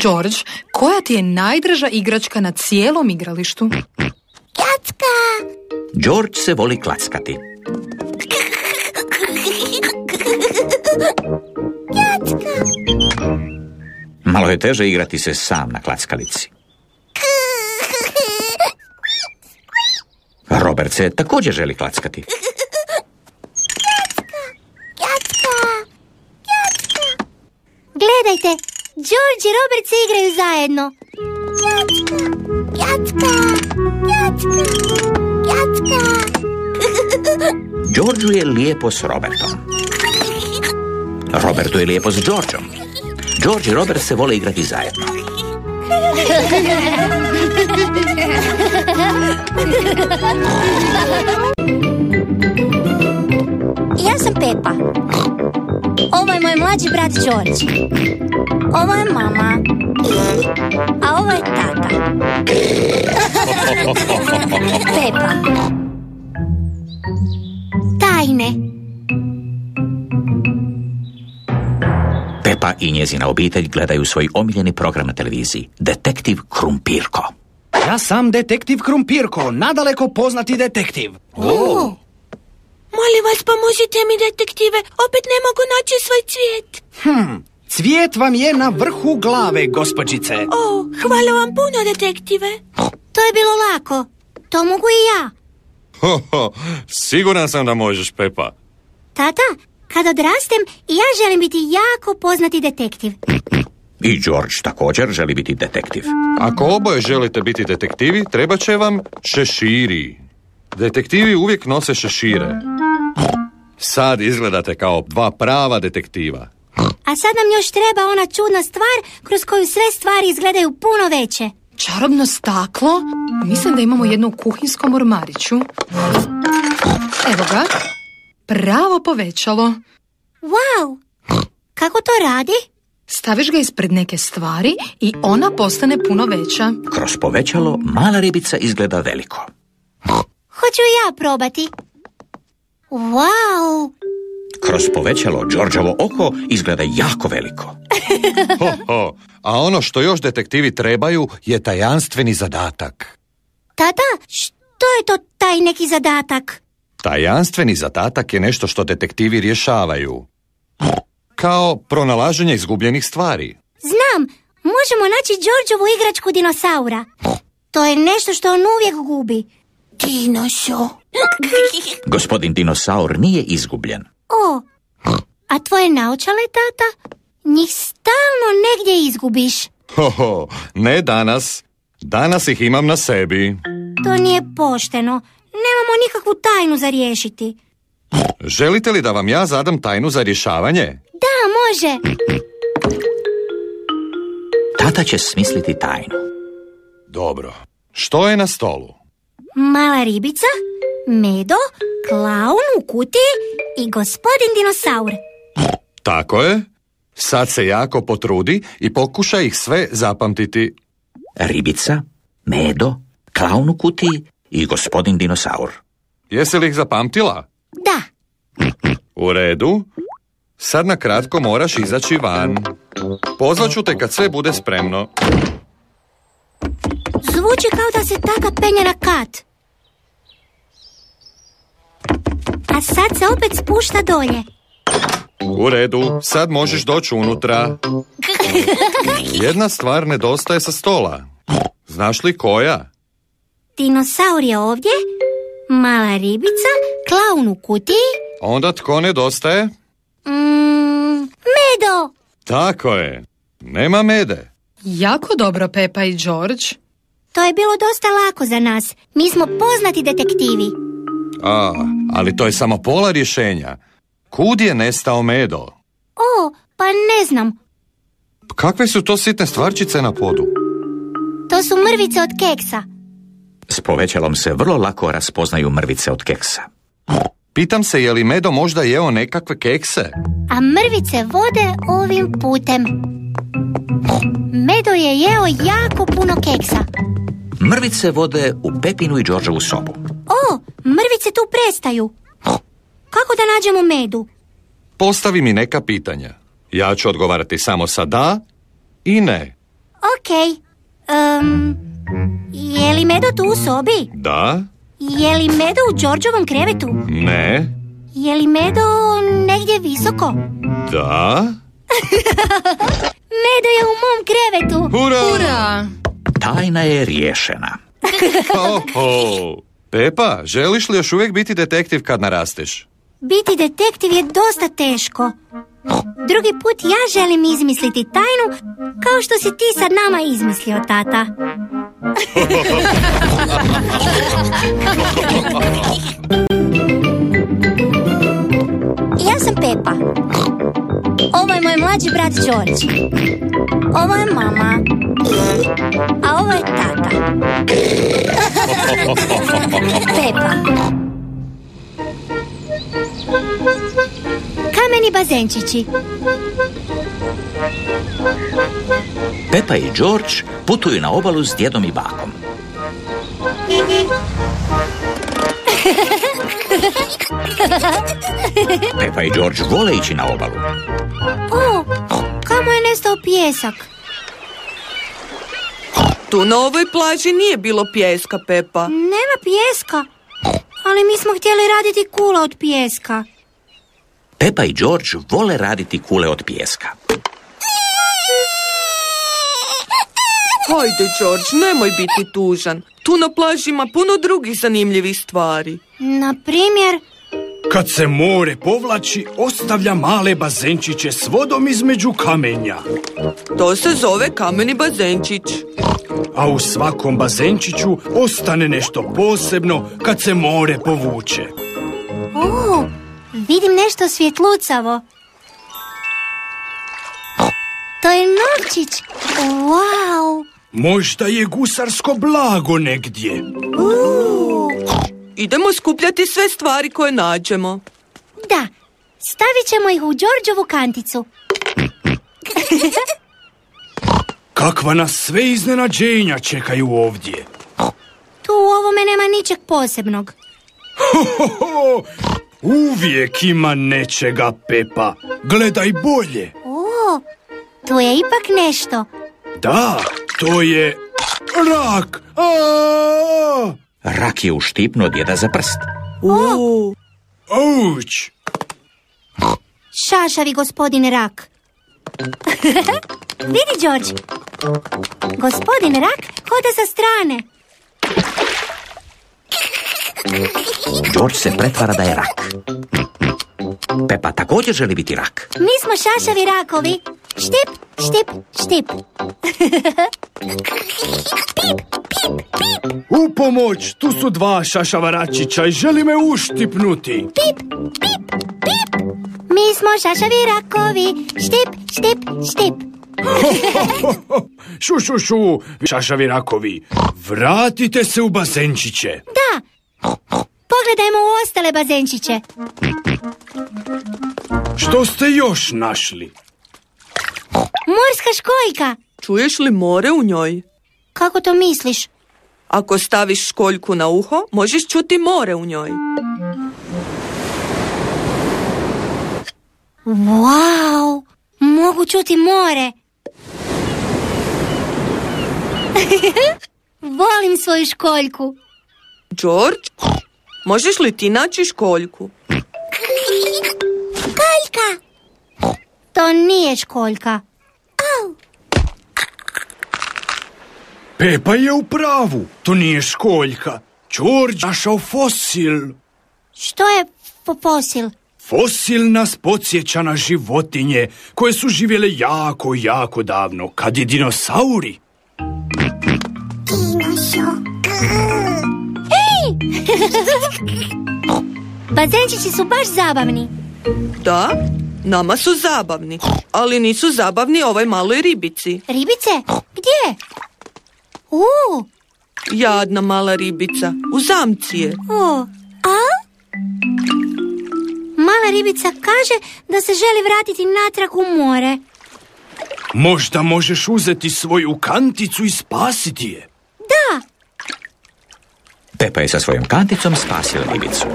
S15: George, koja ti je najdraža igračka na cijelom igralištu?
S1: Kacka!
S14: George se voli klackati.
S1: Kacka!
S14: Malo je teže igrati se sam na klackalici. Robert se također želi klackati.
S1: Gledajte, George i Robert se igraju zajedno.
S14: Georgeu je lijepo s Robertom. Robertu je lijepo s Georgeom. George i Robert se vole igrati zajedno.
S1: Ja sam Pepa. Ovo je moj mlađi brat George. Ovo je mama. A ovo je tata. Pepa. Tajne.
S14: Pepa i njezina obitelj gledaju svoj omiljeni program na televiziji, Detektiv Krumpirko.
S16: Ja sam detektiv Krumpirko, nadaleko poznati detektiv.
S5: Molim vas, pomozite mi, detektive. Opet ne mogu naći svoj cvijet.
S16: Cvijet vam je na vrhu glave, gospođice.
S5: Hvala vam puno, detektive.
S1: To je bilo lako. To mogu i ja.
S6: Siguran sam da možeš, Pepa.
S1: Tata, kad odrastem, i ja želim biti jako poznati detektiv.
S14: I George također želi biti detektiv.
S6: Ako oboje želite biti detektivi, treba će vam šeširi. Detektivi uvijek nose šešire. Sad izgledate kao dva prava detektiva.
S1: A sad nam još treba ona čudna stvar kroz koju sve stvari izgledaju puno veće.
S15: Čarobno staklo? Mislim da imamo jedno u kuhinskom ormariću. Evo ga. Pravo povećalo.
S1: Wow! Kako to radi?
S15: Staviš ga ispred neke stvari i ona postane puno veća.
S14: Kroz povećalo mala ribica izgleda veliko.
S1: Hoću i ja probati. Wow!
S14: Kroz povećalo Georgeovo oko izgleda jako veliko.
S6: A ono što još detektivi trebaju je tajanstveni zadatak.
S1: Tata, što je to taj neki zadatak?
S6: Tajanstveni zadatak je nešto što detektivi rješavaju. Kao pronalaženje izgubljenih stvari.
S1: Znam, možemo naći Georgeovu igračku dinosaura. To je nešto što on uvijek gubi. Dinosaur.
S14: Gospodin dinosaur nije izgubljen.
S1: A tvoje naočale, tata? Njih stalno negdje izgubiš.
S6: Ne danas. Danas ih imam na sebi.
S1: To nije pošteno. Nemamo nikakvu tajnu za riješiti.
S6: Želite li da vam ja zadam tajnu za rješavanje?
S1: Da, može.
S14: Tata će smisliti tajnu.
S6: Dobro. Što je na stolu?
S1: Mala ribica, Medo, klaun u kutiji i gospodin dinosaur.
S6: Tako je. Sad se jako potrudi i pokušaj ih sve zapamtiti.
S14: Ribica, Medo, klaun u kutiji i gospodin dinosaur.
S6: Jesi li ih zapamtila?
S1: Da.
S6: U redu. Sad na kratko moraš izaći van. Pozvaću te kad sve bude spremno.
S1: Zvuči kao da se tata penje na kat. A sad se opet spušta dolje.
S6: U redu, sad možeš doći unutra. Jedna stvar nedostaje sa stola. Znaš li koja?
S1: Dinosaur je ovdje, mala ribica, klaun u kutiji.
S6: Onda tko nedostaje?
S1: Medo!
S6: Tako je. Nema Mede.
S15: Jako dobro, Pepa i George.
S1: To je bilo dosta lako za nas. Mi smo poznati detektivi.
S6: Ali to je samo pola rješenja. Kud je nestao Medo?
S1: Pa ne znam.
S6: Kakve su to sitne stvarčice na podu?
S1: To su mrvice od keksa.
S14: S povećalom se vrlo lako raspoznaju mrvice od keksa.
S6: Pitam se je li Medo možda jeo nekakve kekse?
S1: A mrvice vode ovim putem. Medo je jeo jako puno keksa.
S14: Mrvice vode u Pepinu i Đorđevu sobu.
S1: O, mrvice tu prestaju. Kako da nađemo Medu?
S6: Postavi mi neka pitanja. Ja ću odgovarati samo sa da i ne.
S1: Okej. Je li Medo tu u sobi?
S6: Da?
S1: Je li Medo u Đorđevom krevetu?
S6: Ne.
S1: Je li Medo negdje visoko?
S6: Da?
S1: Medo je u mom krevetu.
S6: Hura!
S14: Tajna je riješena.
S6: Pepa, želiš li još uvijek biti detektiv kad narasteš?
S1: Biti detektiv je dosta teško. Drugi put ja želim izmisliti tajnu kao što si ti sad nama izmislio, tata. Ja sam Pepa. Ovo je moj mlađi brat Đorđe. Ovo je mama. A ovo je tata. Pepa. Kameni bazenčići.
S14: Pepa i George putuju na obalu s djedom i bakom. Pepa i George vole ići na obalu.
S1: O, kamo je nestao pijesak?
S11: Tu na ovoj plaži nije bilo pijeska, Pepa.
S1: Nema pijeska, ali mi smo htjeli raditi kule od pijeska.
S14: Pepa i George vole raditi kule od pijeska.
S11: Hajde, George, nemoj biti tužan. Tu na plaži ima puno drugih zanimljivih stvari.
S1: Na primjer?
S16: Kad se more povlači, ostavlja male bazenčiće s vodom između kamenja.
S11: To se zove kameni bazenčić.
S16: A u svakom bazenčiću ostane nešto posebno kad se more povuče.
S1: O, vidim nešto svjetlucavo. To je novčić. Wow!
S16: Možda je gusarsko blago negdje.
S11: Idemo skupljati sve stvari koje nađemo.
S1: Da, stavit ćemo ih u Đorđovu kanticu.
S16: Kakva nas sve iznenađenja čekaju ovdje.
S1: Tu u ovome nema ničeg posebnog.
S16: Uvijek ima nečega, Pepa. Gledaj bolje.
S1: O, to je ipak nešto.
S16: Da, to je rak.
S14: Rak je uštipnuo djeda za prst.
S16: Auć!
S1: Šašavi gospodin rak. Vidi, Đorđe. Gospodin rak hoda sa strane.
S14: George se pretvara da je rak. Pepa također želi biti rak.
S1: Mi smo šašavi rakovi. Štip, štip, štip.
S16: U pomoć, tu su dva šašava račića i želi me uštipnuti.
S1: Pip, pip, pip. Mi smo šašavi rakovi. Štip, štip, štip.
S16: Šu, šu, šu, šašavi rakovi. Vratite se u bazenčiće.
S1: Da. Pogledajmo u ostale bazenčiće.
S16: Što ste još našli?
S1: Morska školjka.
S11: Čuješ li more u njoj?
S1: Kako to misliš?
S11: Ako staviš školjku na uho, možeš čuti more u njoj.
S1: Wow, mogu čuti more. Volim svoju školjku.
S11: George, možeš li ti naći školjku?
S1: Školjka. To nije školjka.
S16: Pepa je u pravu, to nije školjka. George našao fosil.
S1: Što je fosil?
S16: Fosil nas podsjeća na životinje koje su živjele jako, jako davno, kad je dinosauri.
S1: Hej! Bazenčići su baš zabavni.
S11: Da, nama su zabavni, ali nisu zabavni ovoj maloj ribici.
S1: Ribice? Gdje?
S11: Jadna mala ribica, u zamci je.
S1: Mala ribica kaže da se želi vratiti natrag u more.
S10: Možda možeš uzeti svoju kanticu i spasiti je.
S1: Da!
S14: Pepa je sa svojom kanticom spasila ribicu.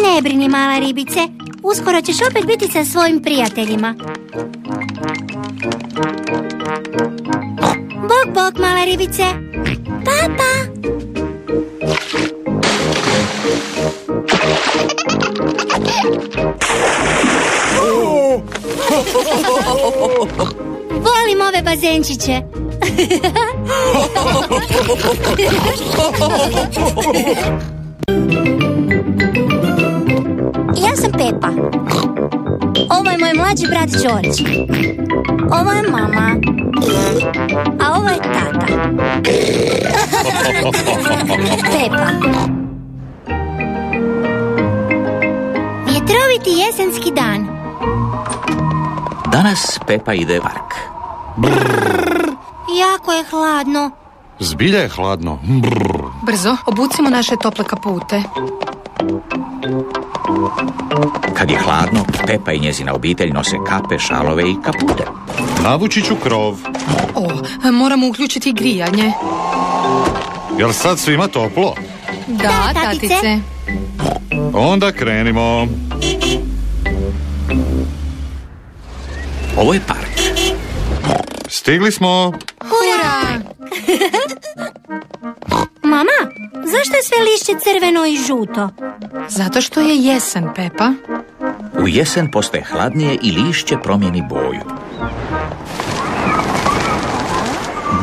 S1: Ne brini, mala ribice. Uskoro ćeš opet biti sa svojim prijateljima. Bok, bok, mala ribice. Papa! Volim ove bazenčiće. Ja sam Pepa. Ovo je moj mlađi brat George. Ovo je mama. A ovo je tata. Pepa. Vjetroviti jesenski dan.
S14: Danas Pepa ide vark.
S1: Jako je hladno.
S6: Zbilja je hladno.
S15: Brzo, obucimo naše tople kapute.
S14: Kad je hladno, Pepa i njezina obitelj nose kape, šalove i kapute.
S6: Navući ću krov.
S15: Moramo uključiti grijanje.
S6: Jel sad svima toplo?
S15: Da, tatice.
S6: Onda krenimo.
S14: Ovo je park.
S6: Stigli smo.
S1: Hurra! Mama, zašto je sve lišće crveno i žuto?
S15: Zato što je jesen, Pepa.
S14: U jesen postaje hladnije i lišće promijeni boju.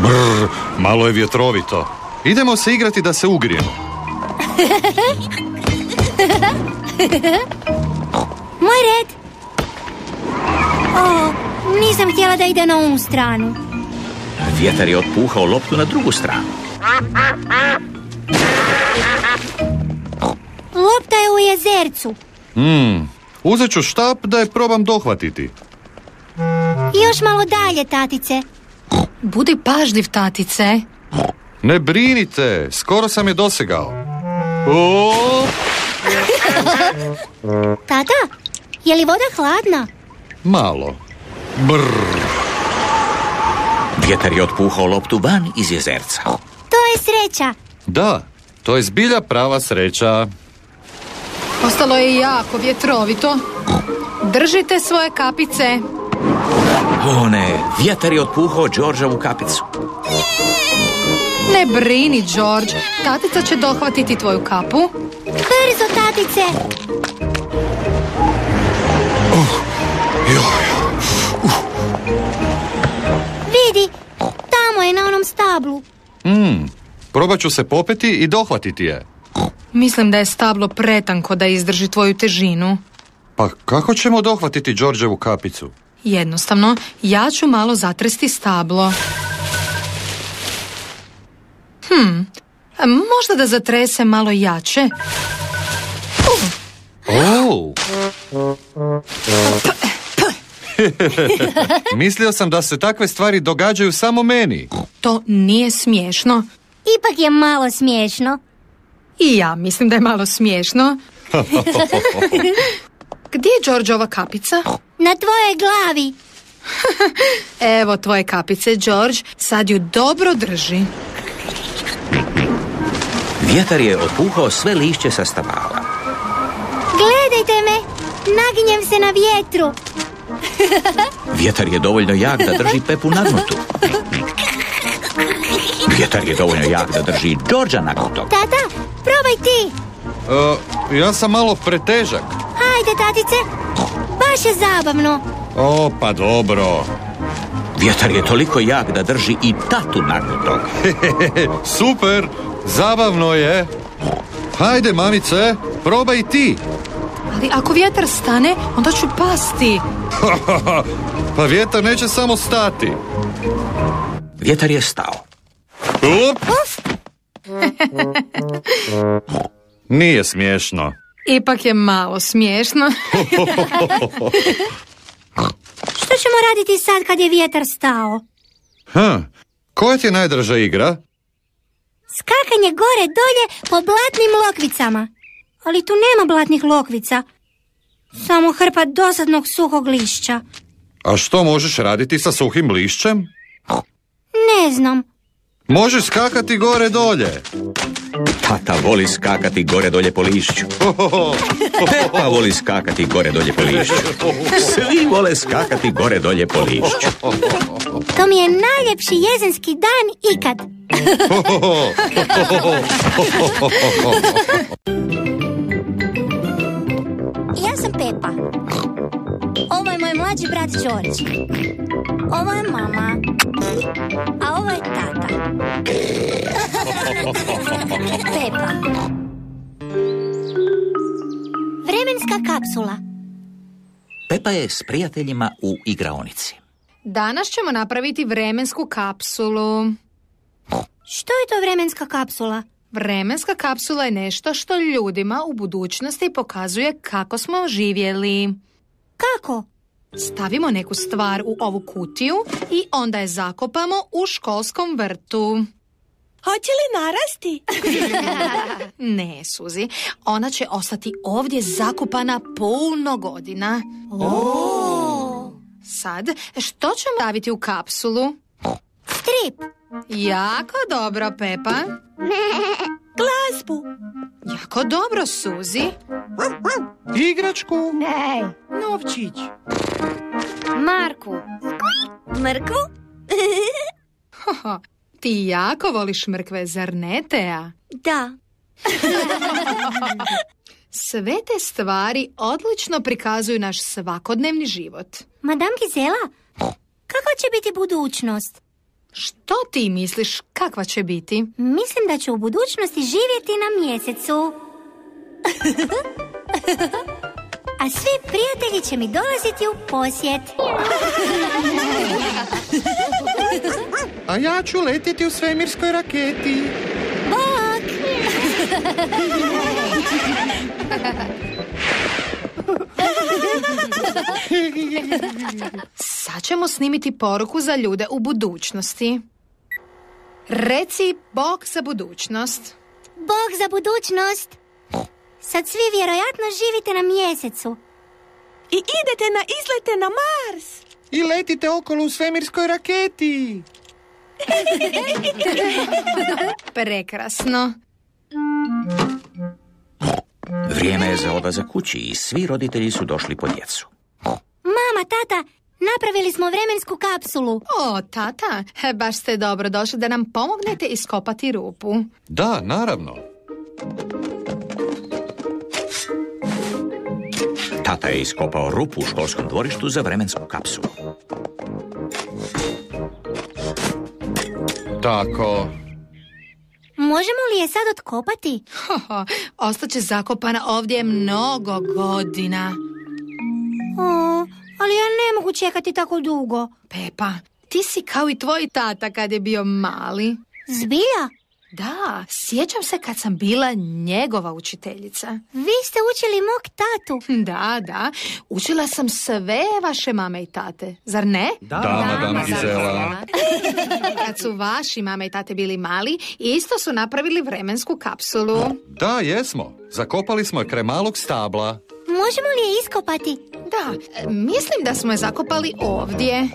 S6: Brr, malo je vjetrovito. Idemo se igrati da se ugrijemo.
S1: Moj red. Nisam htjela da ide na ovu stranu.
S14: Vjetar je otpuhao loptu na drugu stranu.
S1: Lopta je u jezercu.
S6: Uzet ću štap da je probam dohvatiti.
S1: Još malo dalje, tatice.
S15: Budi pažljiv, tatice.
S6: Ne brinite, skoro sam je dosegao.
S1: Tata, je li voda hladna?
S6: Malo. Brr.
S14: Vjetar je otpuhao loptu van iz jezerca.
S1: To je sreća.
S6: Da, to je zbilja prava sreća.
S15: Ostalo je jako vjetrovito. Držite svoje kapice.
S14: O ne, vjetar je otpuhao Georgeovu kapicu.
S15: Ne brini, George. Tatica će dohvatiti tvoju kapu.
S1: Brzo, tatice. Vidi, tamo je na onom stablu.
S6: Probat ću se popeti i dohvatiti je.
S15: Mislim da je stablo pretanko da izdrži tvoju težinu.
S6: Pa kako ćemo dohvatiti Georgeovu kapicu?
S15: Jednostavno, ja ću malo zatresti stablo. Možda da zatrese malo jače.
S6: Mislio sam da se takve stvari događaju samo meni.
S15: To nije smiješno.
S1: Ipak je malo smiješno.
S15: I ja mislim da je malo smiješno. Gdje je Georgeova kapica?
S1: Na tvojoj glavi.
S15: Evo tvoje kapice, George. Sad ju dobro drži.
S14: Vjetar je otpuhao sve lišće sa stabala.
S1: Gledajte me, naginjem se na vjetru.
S14: Vjetar je dovoljno jak da drži Pepu nagnutu. Vjetar je dovoljno jak da drži Georgea nagnutog.
S1: Tata, probaj ti.
S6: Ja sam malo pretežak.
S1: Hajde, tatice, baš je zabavno.
S6: Pa dobro.
S14: Vjetar je toliko jak da drži i tatu nagnutog.
S6: Super, zabavno je. Hajde, mamice, probaj i ti.
S15: Ali ako vjetar stane, onda ću pasti.
S6: Pa vjetar neće samo stati.
S14: Vjetar je stao.
S6: Nije smiješno.
S15: Ipak je malo smiješno.
S1: Što ćemo raditi sad kad je vjetar stao?
S6: Koja ti je najdraža igra?
S1: Skakanje gore dolje po blatnim lokvicama. Ali tu nema blatnih lokvica. Samo hrpa dosadnog suhog lišća.
S6: A što možeš raditi sa suhim lišćem?
S1: Ne znam.
S6: Možeš skakati gore dolje.
S14: Tata voli skakati gore dolje po lišću. Pepa voli skakati gore dolje po lišću. Svi vole skakati gore dolje po lišću.
S1: To mi je najljepši jesenski dan ikad. Ja sam Pepa. Ovo je moj mlađi brat George. Ovo je mama. A ovo je tata. Pepa. Vremenska kapsula.
S14: Pepa je s prijateljima u igraonici.
S15: Danas ćemo napraviti vremensku kapsulu.
S1: Što je to vremenska kapsula?
S15: Vremenska kapsula je nešto što ljudima u budućnosti pokazuje kako smo živjeli.
S1: Kako?
S15: Stavimo neku stvar u ovu kutiju i onda je zakopamo u školskom vrtu.
S8: Hoće li narasti?
S15: Ne, Suzi. Ona će ostati ovdje zakopana puno godina. Sad, što ćemo staviti u kapsulu?
S1: Strip.
S15: Jako dobro, Pepa.
S8: Glazbu.
S15: Jako dobro, Suzi.
S16: Igračku.
S1: Ne.
S16: Novčić.
S1: Marku. Mrku?
S15: Ti jako voliš mrkve, zar ne, Tea?
S1: Da.
S15: Sve te stvari odlično prikazuju naš svakodnevni život.
S1: Madame Gizela, kakva će biti budućnost?
S15: Što ti misliš, kakva će biti?
S1: Mislim da ću u budućnosti živjeti na mjesecu. A svi prijatelji će mi dolaziti u posjet.
S16: A ja ću letjeti u svemirskoj raketi.
S1: Bok!
S15: Sad ćemo snimiti poruku za ljude u budućnosti. Reci Bog za budućnost.
S1: Bog za budućnost. Sad svi vjerojatno živite na mjesecu.
S8: I idete na izlete na Mars.
S16: I letite okolo u svemirskoj raketi.
S15: Prekrasno.
S14: Vrijeme je za odlazak kući i svi roditelji su došli po djecu.
S1: Mama, tata, napravili smo vremensku kapsulu.
S15: O, tata, baš ste dobro došli da nam pomognete iskopati rupu.
S6: Da, naravno.
S14: Tata je iskopao rupu u školskom dvorištu za vremensku kapsulu.
S6: Tako.
S1: Možemo li je sad otkopati?
S15: Ostaće zakopana ovdje mnogo godina.
S1: Ali ja ne mogu čekati tako dugo.
S15: Pepa, ti si kao i tvoj tata kad je bio mali.
S1: Zbilja?
S15: Da, sjećam se kad sam bila njegova učiteljica.
S1: Vi ste učili mog tatu.
S15: Da, učila sam sve vaše mame i tate, zar ne?
S6: Da, Madame Gizela.
S15: Kad su vaši mame i tate bili mali, isto su napravili vremensku kapsulu.
S6: Da, jesmo. Zakopali smo je kraj malog stabla.
S1: Možemo li je iskopati?
S15: Da, mislim da smo je zakopali ovdje.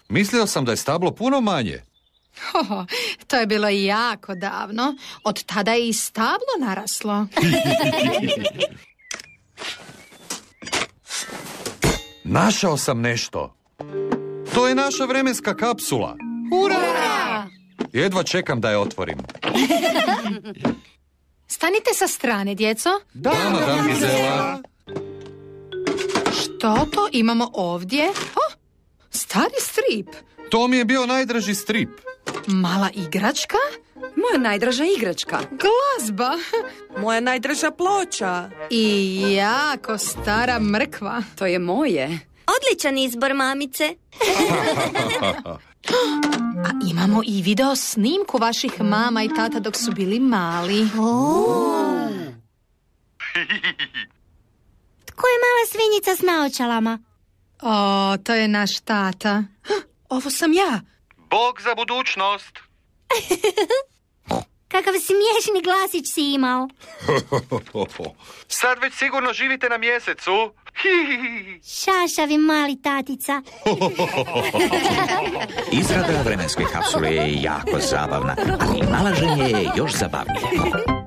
S6: Mislio sam da je stablo puno manje.
S15: To je bilo jako davno. Od tada je i stablo naraslo.
S6: Našao sam nešto. To je naša vremenska kapsula.
S15: Ura!
S6: Jedva čekam da je otvorim.
S15: Stanite sa strane, djeco.
S6: Da, Madame Gizela.
S15: Što to imamo ovdje? Stari strip.
S6: To mi je bio najdraži strip.
S15: Mala igračka?
S18: Moja najdraža igračka.
S15: Glazba.
S18: Moja najdraža ploča.
S15: I jako stara mrkva.
S18: To je moje.
S1: Odličan izbor, mamice.
S15: A imamo i video snimku vaših mama i tata dok su bili mali.
S1: Tko je mala svinjica s naočalama?
S15: To je naš tata. Ovo sam ja.
S6: Bog za budućnost.
S1: Kakav smiješni glasić si imao.
S6: Sad već sigurno živite na mjesecu.
S1: Šašavi mali tatica.
S14: Izrada vremenske kapsule je jako zabavna, ali nalaženje je još zabavnije.